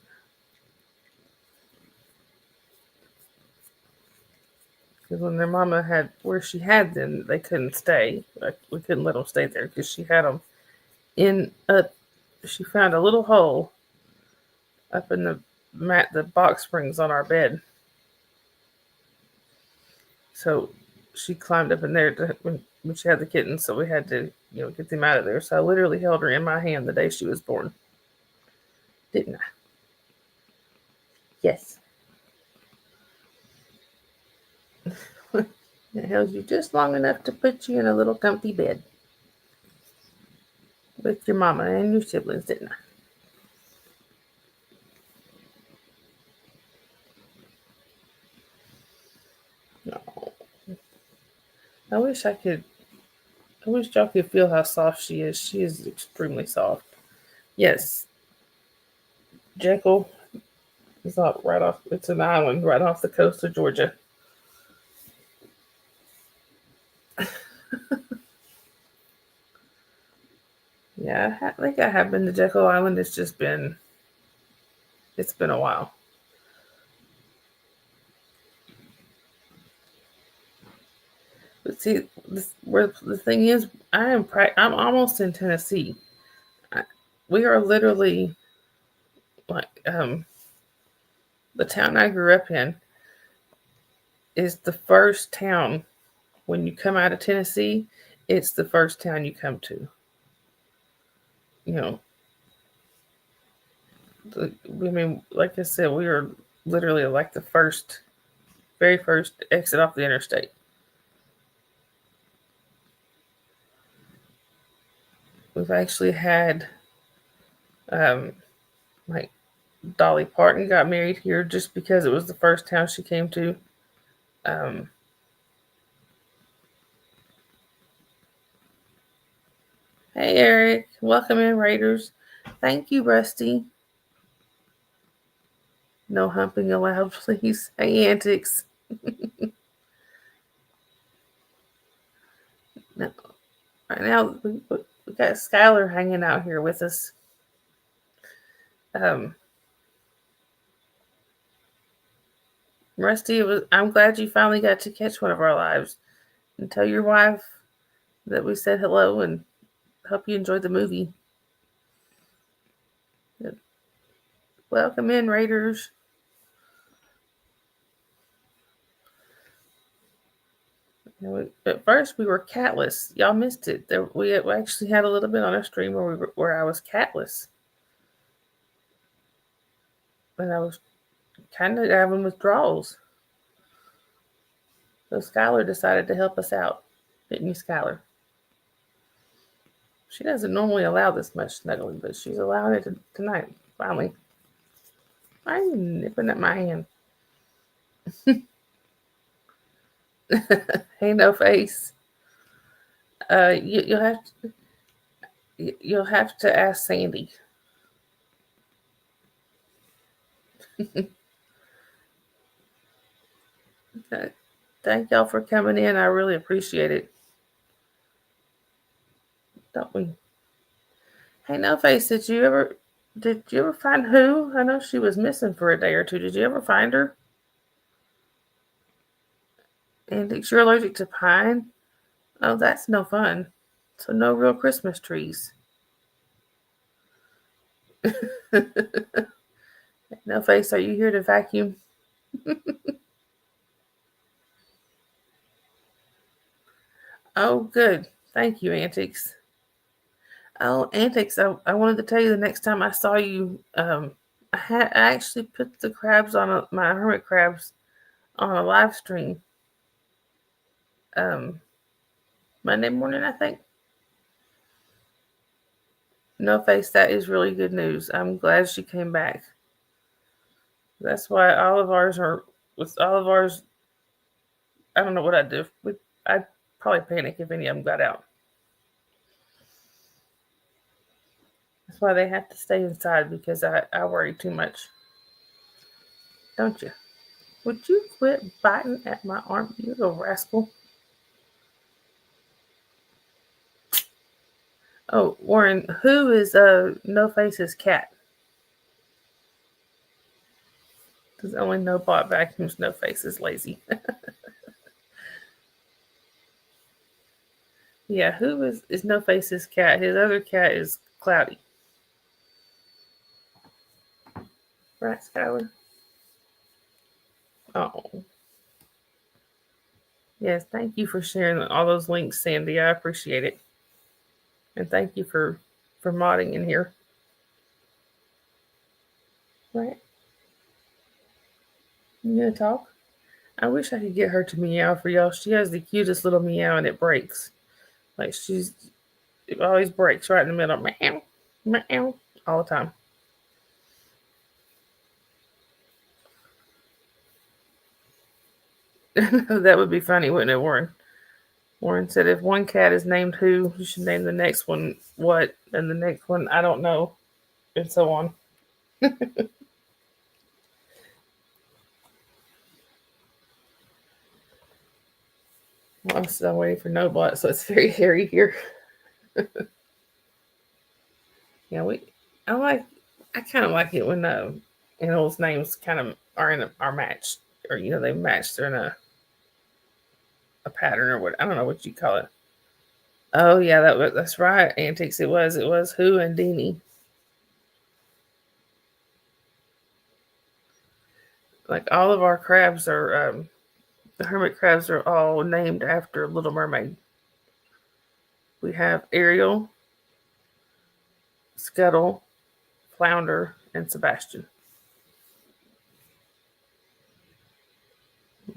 Because when their mama had where she had them, they couldn't stay. We couldn't let them stay there because she had them in a. She found a little hole up in the box springs on our bed. So she climbed up in there when she had the kittens. So we had to get them out of there. So I literally held her in my hand the day she was born. Didn't I? Yes. It held you just long enough to put you in a little comfy bed with your mama and your siblings, didn't I? No. I wish I could. I wish y'all could feel how soft she is. She is extremely soft. Yes, Jekyll is not right off. It's an island right off the coast of Georgia. Yeah, I think I have been to Jekyll Island. It's been a while. But see, where the thing is, I'm almost in Tennessee. I, we are literally like the town I grew up in is the first town when you come out of Tennessee. It's the first town you come to. You know, I mean, like I said, we are literally like the very first exit off the interstate. We've actually had um, like Dolly Parton got married here just because it was the first town she came to. Um, hey Eric, welcome in Raiders. Thank you, Rusty. No humping allowed, please. Hey Antics. No, right now we got Skylar hanging out here with us. Um, Rusty, I'm glad you finally got to catch one of our lives. And tell your wife that we said hello and hope you enjoyed the movie. Welcome in, Raiders. At first, we were catless. Y'all missed it. We actually had a little bit on our stream where I was catless, and I was kind of having withdrawals. So Skylar decided to help us out, didn't you, Skylar? She doesn't normally allow this much snuggling, but she's allowing it tonight. Finally, I'm nipping at my hand. Hey, no face. You'll have to ask Sandy. Thank y'all for coming in. I really appreciate it. Don't we? Hey, no face. Did you ever find who? I know she was missing for a day or two. Did you ever find her? And you're allergic to pine? Oh, that's no fun. So no real Christmas trees. No face. Are you here to vacuum? Oh, good. Thank you, Antics. Oh, Antics. I wanted to tell you the next time I saw you. I actually put the crabs on my hermit crabs on a live stream. Um, Monday morning, I think. No face. That is really good news. I'm glad she came back. That's why all of ours are with all of ours. I don't know what I'd do. I'd probably panic if any of them got out. That's why they have to stay inside because I worry too much. Don't you? Would you quit biting at my arm, you little rascal? Oh, Warren, who is No Face's cat? There's only no bot vacuums. No Face is lazy. Yeah, who is No Face's cat? His other cat is Cloudy. Right, Skylar? Oh. Yes, thank you for sharing all those links, Sandy. I appreciate it. And thank you for modding in here. Right? You gonna talk? I wish I could get her to meow for y'all. She has the cutest little meow and it breaks. Like it always breaks right in the middle. Meow, meow, all the time. That would be funny, wouldn't it, Warren? Warren said if one cat is named who, you should name the next one what, and the next one I don't know, and so on. Well, I'm still waiting for no blood, so it's very hairy here. Yeah, I kind of like it when animals' names kind of are matched, or they match. They're in a pattern or what. I don't know what you call it. Oh yeah, that's right. Antiques. It was Who and Deanie. Like all of our crabs are the hermit crabs are all named after Little Mermaid. We have Ariel, Scuttle, Flounder, and Sebastian.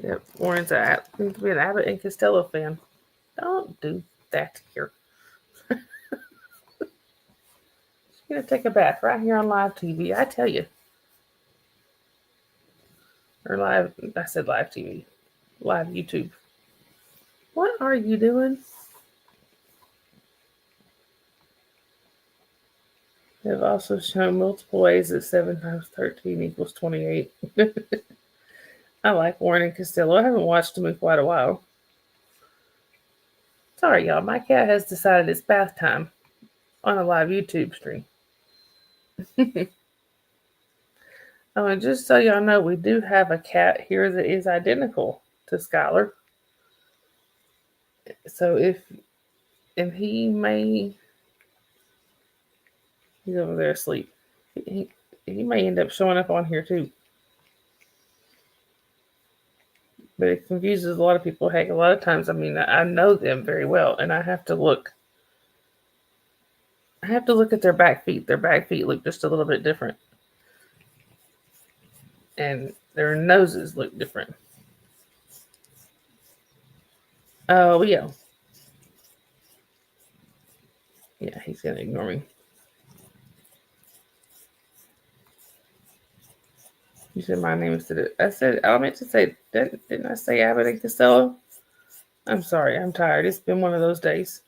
Yep, Warren's seems to be an Abbott and Costello fan. Don't do that here. She's gonna take a bath right here on live TV. I tell you, or live. I said live TV, live YouTube. What are you doing? They've also shown multiple ways that 7 times 13 equals 28. I like Warren and Costello. I haven't watched them in quite a while. Sorry, y'all. My cat has decided it's bath time on a live YouTube stream. Oh, and just so y'all know, we do have a cat here that is identical to Skylar. So and he's over there asleep. He may end up showing up on here too. But it confuses a lot of people. Heck, a lot of times, I know them very well, and I have to look. I have to look at their back feet. Their back feet look just a little bit different, and their noses look different. Oh yeah, yeah. He's gonna ignore me. You said my name is. I said I meant to say. Didn't I say Abbott and Costello? I'm sorry. I'm tired. It's been one of those days.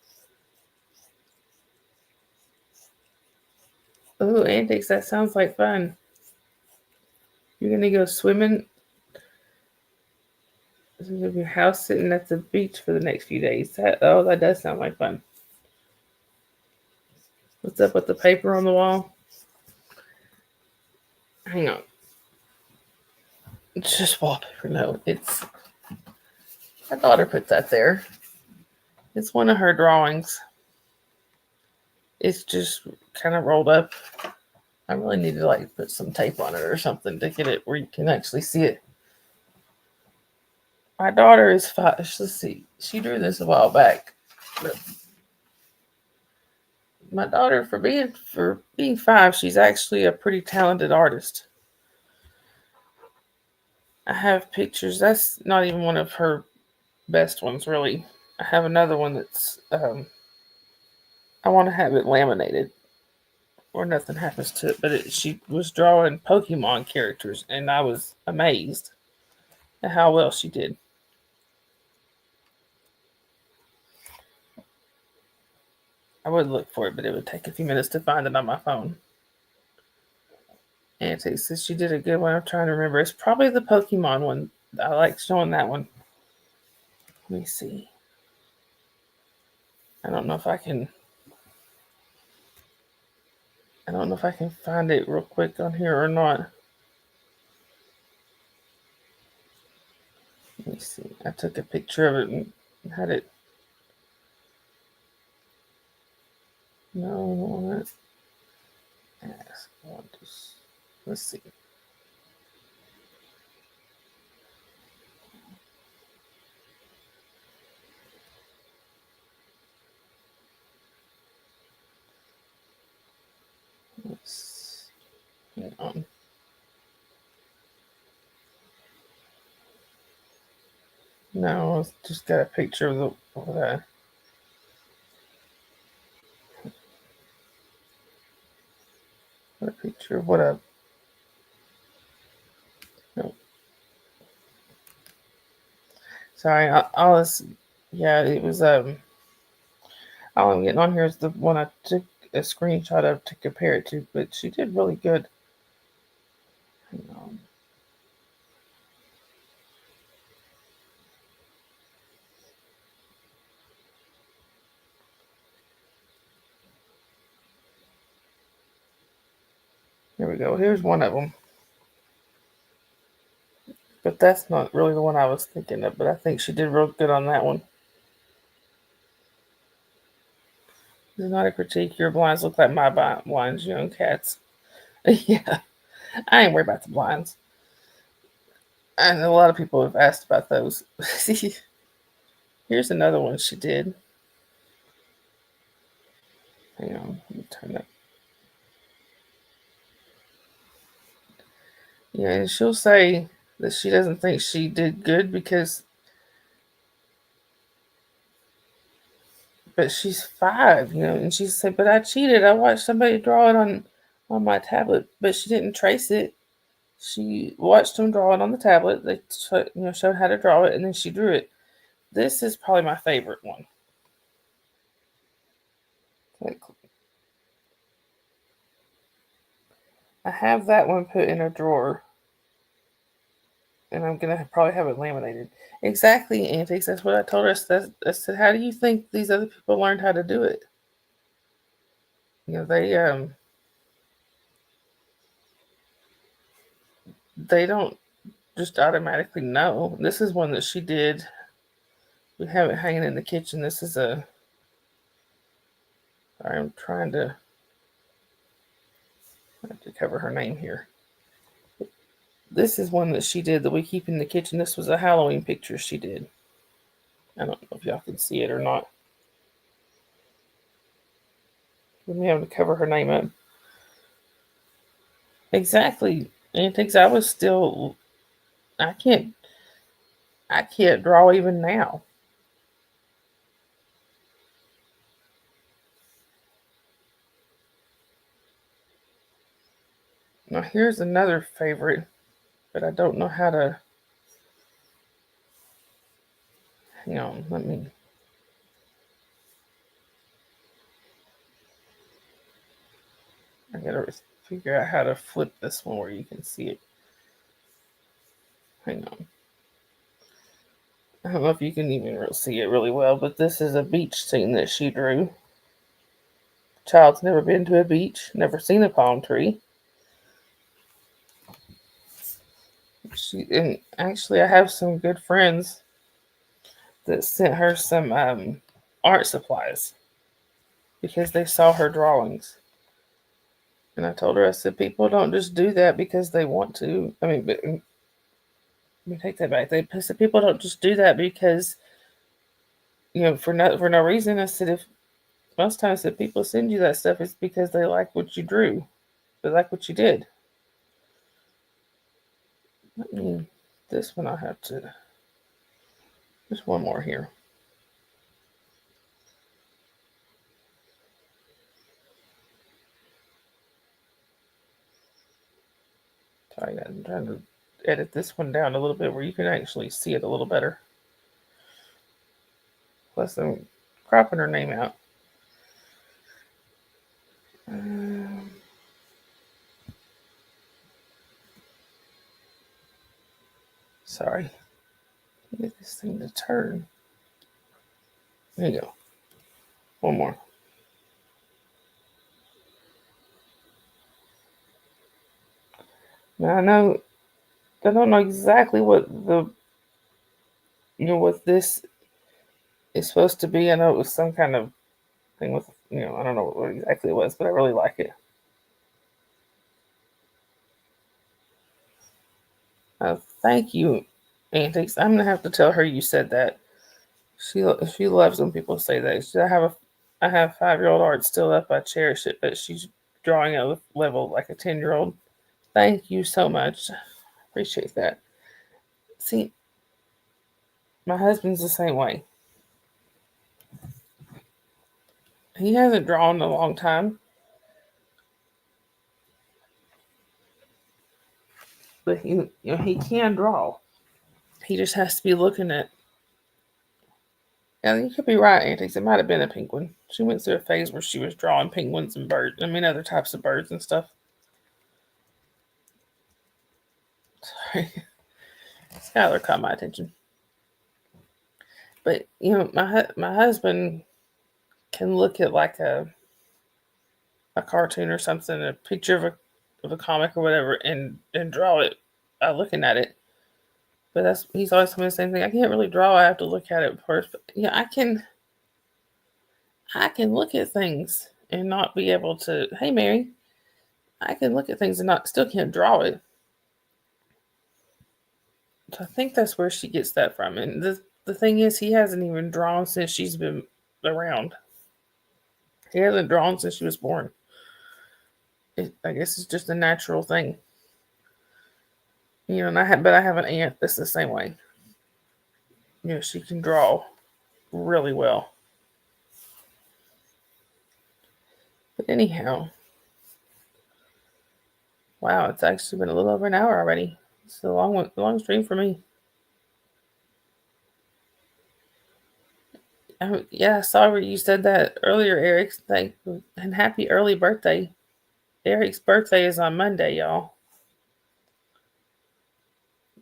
Oh, antics. That sounds like fun. You're gonna go swimming. This is gonna be a house sitting at the beach for the next few days. That does sound like fun. What's up with the paper on the wall? Hang on. It's just wallpaper. No, it's my daughter put that there. It's one of her drawings. It's just kind of rolled up. I really need to put some tape on it or something to get it where you can actually see it. My daughter is 5. Let's see. She drew this a while back. But my daughter, for being 5, she's actually a pretty talented artist. I have pictures. That's not even one of her best ones, really. I have another one that's I want to have it laminated or nothing happens to it. But she was drawing Pokemon characters, and I was amazed at how well she did. I would look for it, but it would take a few minutes to find it on my phone. Antics says she did a good one. I'm trying to remember. It's probably the Pokemon one. I like showing that one. Let me see. I don't know if I can find it real quick on here or not. Let me see. I took a picture of it and had it. No, I don't want that. Let's see. Hang on. No, it's just got a picture of that. A picture of what a. No. Sorry, all this Yeah, it was all I'm getting on here is the one I took a screenshot of to compare it to, but she did really good. Hang on. Here we go. Here's one of them. But that's not really the one I was thinking of, but I think she did real good on that one. This is not a critique. Your blinds look like my blinds, you own cats. Yeah, I ain't worried about the blinds. And a lot of people have asked about those. Here's another one she did. Hang on, let me turn that. Yeah, and she'll say that she doesn't think she did good but she's 5, and she said, but I cheated. I watched somebody draw it on my tablet, but she didn't trace it. She watched them draw it on the tablet. They showed how to draw it, and then she drew it. This is probably my favorite one. Like, I have that one put in a drawer, and I'm gonna probably have it laminated. Exactly, Antiques. That's what I told her. I said, how do you think these other people learned how to do it? They don't just automatically know. This is one that she did. We have it hanging in the kitchen. This is a. I'm trying to. I have to cover her name here. This is one that she did that we keep in the kitchen. This was a Halloween picture she did. I don't know if y'all can see it or not. Let me have to cover her name up. Exactly. Antiques. I was still. I can't. I can't draw even now. Now here's another favorite, but I don't know how to. Hang on. Let me. I gotta figure out how to flip this one where you can see it. Hang on. I don't know if you can even see it really well, but this is a beach scene that she drew. Child's never been to a beach, never seen a palm tree. And actually, I have some good friends that sent her some art supplies because they saw her drawings. And I told her, I said, people don't just do that because they want to. I mean, let me take that back. They said people don't just do that because for no reason. I said, if most times if people send you that stuff, it's because they like what you drew, they like what you did. Let me. This one I have to. Just one more here. Sorry, I'm trying to edit this one down a little bit where you can actually see it a little better. Plus, I'm cropping her name out. Um, Sorry. Get this thing to turn. There you go. One more. Now I don't know exactly what what this is supposed to be. I know it was some kind of thing with, I don't know what exactly it was, but I really like it. Thank you, Antiques. I'm gonna have to tell her you said that. She loves when people say that. I have 5-year-old art still up. I cherish it, but she's drawing at a level like a 10-year-old. Thank you so much. Appreciate that. See, my husband's the same way. He hasn't drawn in a long time, but he can draw. He just has to be looking at Yeah, you could be right, Antics. It might have been a penguin. She went through a phase where she was drawing penguins and birds. I mean, other types of birds and stuff. Sorry. Skylar caught my attention. But, my husband can look at like a cartoon or something, a picture of a comic or whatever, and draw it looking at it. But he's always telling me the same thing. I can't really draw. I have to look at it first. But I can look at things and not be able to. Hey, Mary, I can look at things and not still can't draw it. So I think that's where she gets that from. And the thing is, he hasn't even drawn since she's been around. He hasn't drawn since she was born. I guess it's just a natural thing. And I have an aunt that's the same way. She can draw really well. But anyhow, wow, it's actually been a little over an hour already. It's a long stream for me. Yeah, I saw where you said that earlier, Eric. And happy early birthday. Eric's birthday is on Monday, y'all.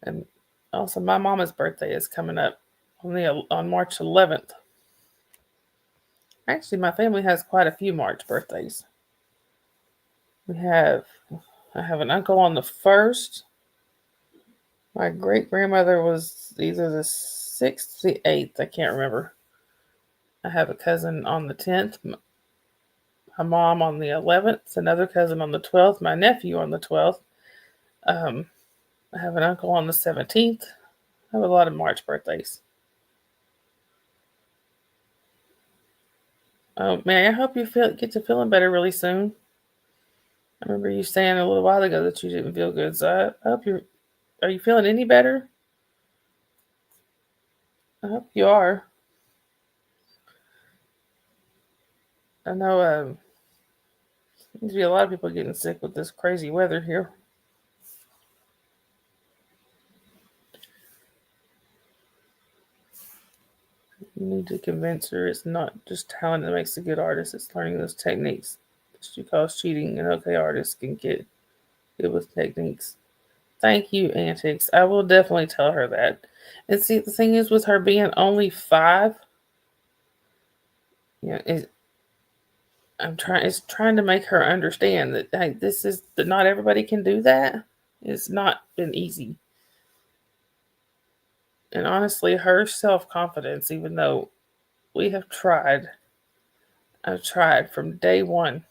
And also, my mama's birthday is coming up on March 11th. Actually, my family has quite a few March birthdays. I have an uncle on the 1st. My great grandmother was either the 6th, the 8th. I can't remember. I have a cousin on the 10th. My mom on the 11th. Another cousin on the 12th. My nephew on the 12th. I have an uncle on the 17th. I have a lot of March birthdays. Oh, Mary, I hope you get to feeling better really soon. I remember you saying a little while ago that you didn't feel good, so I hope are you feeling any better? I hope you are. I know there's be a lot of people getting sick with this crazy weather here. You need to convince her it's not just talent that makes a good artist, it's learning those techniques. She calls cheating, and okay artists can get good with techniques. Thank you, Antics. I will definitely tell her that. And see, the thing is, with her being only 5, it's trying to make her understand that, hey, that not everybody can do that. It's not been easy. And honestly, her self-confidence, even though I've tried from day one,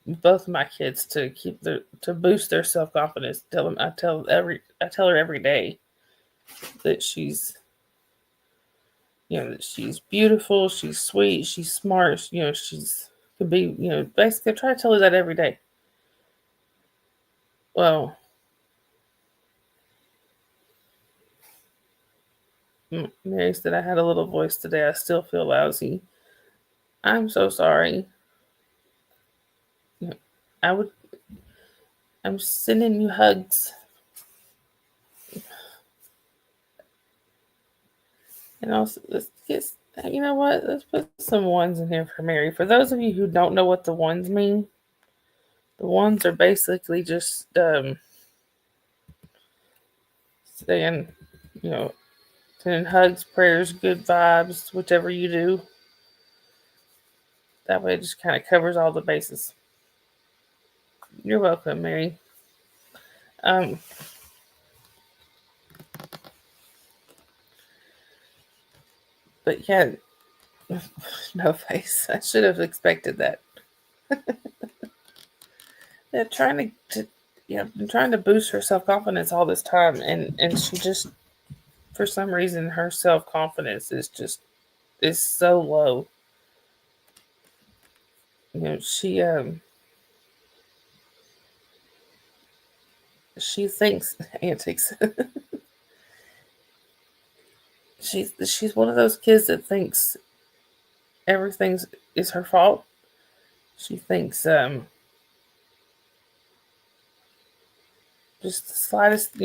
both of my kids, to boost their self-confidence. I tell her every day that she's that she's beautiful, she's sweet, she's smart, she's could be, basically I try to tell her that every day. Well, Mary said I had a little voice today. I still feel lousy. I'm so sorry. I'm sending you hugs. And also, you know what? Let's put some ones in here for Mary. For those of you who don't know what the ones mean, the ones are basically just saying, sending hugs, prayers, good vibes, whichever you do. That way it just kind of covers all the bases. You're welcome, Mary. But yeah, no face. I should have expected that. They're trying been trying to boost her self-confidence all this time, and she just, for some reason, her self-confidence is so low. She thinks Antics. she's one of those kids that thinks everything is her fault. She thinks just the slightest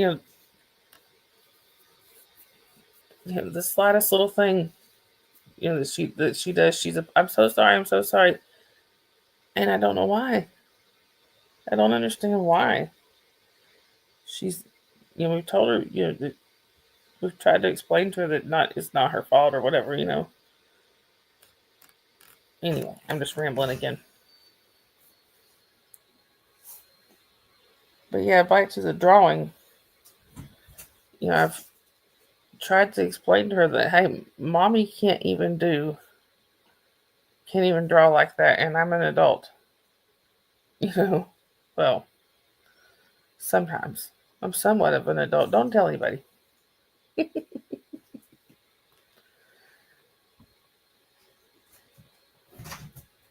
the slightest little thing, that she does. I'm so sorry. I'm so sorry. And I don't know why. I don't understand why. She's, we've told her, that we've tried to explain to her that it's not her fault or whatever. Anyway, I'm just rambling again. But yeah, back to the drawing. I've tried to explain to her that, hey, mommy can't even draw like that, and I'm an adult. Well, sometimes. I'm somewhat of an adult. Don't tell anybody.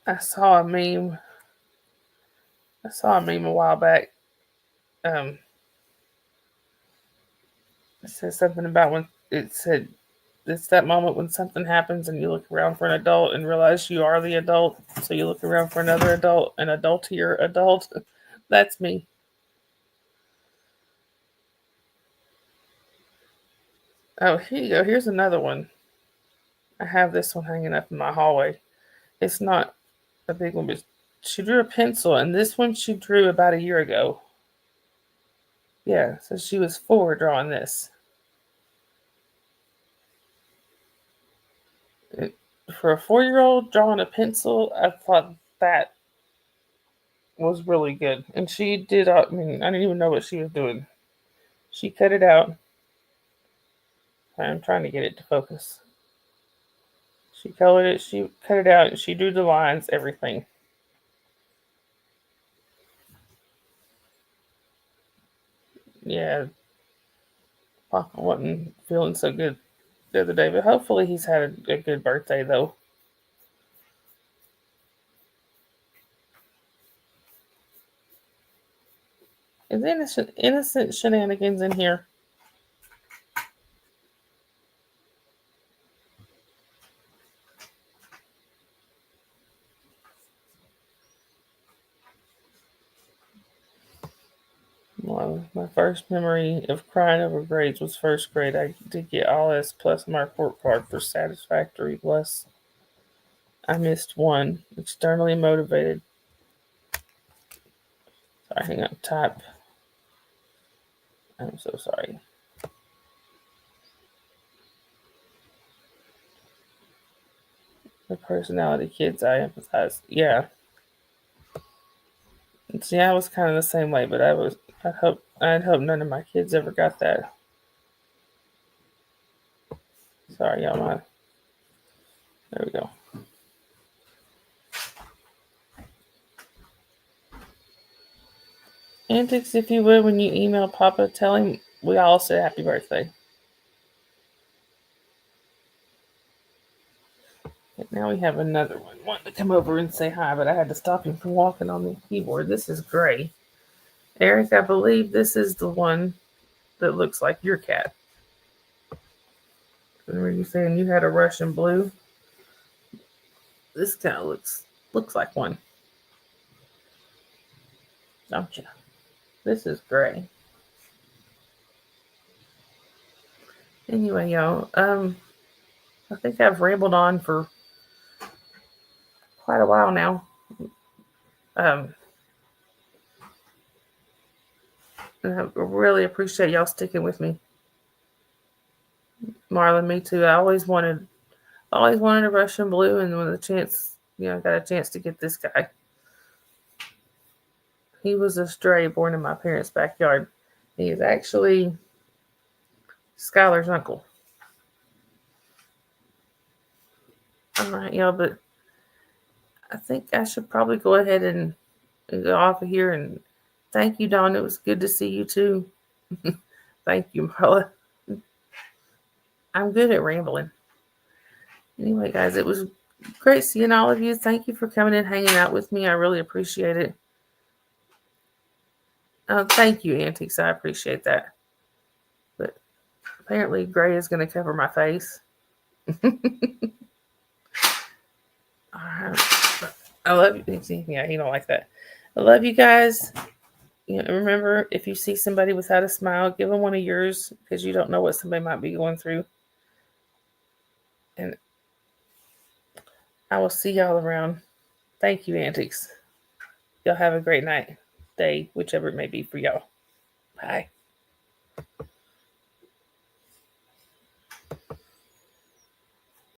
I saw a meme. A while back. It said something about when it said it's that moment when something happens and you look around for an adult and realize you are the adult. So you look around for another adult, an adultier adult. That's me. Oh, here you go. Here's another one. I have this one hanging up in my hallway. It's not a big one, but she drew a pencil, and this one she drew about a year ago. Yeah, so she was 4 drawing this. For a 4-year-old drawing a pencil, I thought that was really good. And she did, I didn't even know what she was doing. She cut it out. I'm trying to get it to focus. She colored it, she cut it out, and she drew the lines, everything. Yeah, Papa wasn't feeling so good the other day, but hopefully he's had a good birthday, though. Is innocent shenanigans in here? Well, my first memory of crying over grades was first grade. I did get all S plus my report card for satisfactory. Bless. I missed one. Externally motivated. Sorry, hang on. Type. I'm so sorry. The personality kids I empathize. Yeah. See, I was kind of the same way, but I'd hope none of my kids ever got that. Sorry, y'all. There we go. Antics, if you would, when you email Papa, tell him we all said happy birthday. And now we have another one wanting to come over and say hi, but I had to stop him from walking on the keyboard. This is Gray. Eric, I believe this is the one that looks like your cat. Were you saying you had a Russian blue? This kind of looks like one, don't you? This is Gray. Anyway, y'all, I think I've rambled on for quite a while now. And I really appreciate y'all sticking with me. Marlon, me too. I always wanted a Russian blue, and when the chance, I got a chance to get this guy. He was a stray born in my parents' backyard. He is actually Skylar's uncle. All right, y'all, but I think I should probably go ahead and go off of here. And thank you, Dawn. It was good to see you too. Thank you, Marla. I'm good at rambling. Anyway, guys, it was great seeing all of you. Thank you for coming and hanging out with me. I really appreciate it. Thank you, Antiques. I appreciate that. But apparently, Gray is going to cover my face. All right. I love you. Yeah, he don't like that. I love you guys. Remember, if you see somebody without a smile, give them one of yours because you don't know what somebody might be going through. And I will see y'all around. Thank you, Antics. Y'all have a great night, day, whichever it may be for y'all. Bye.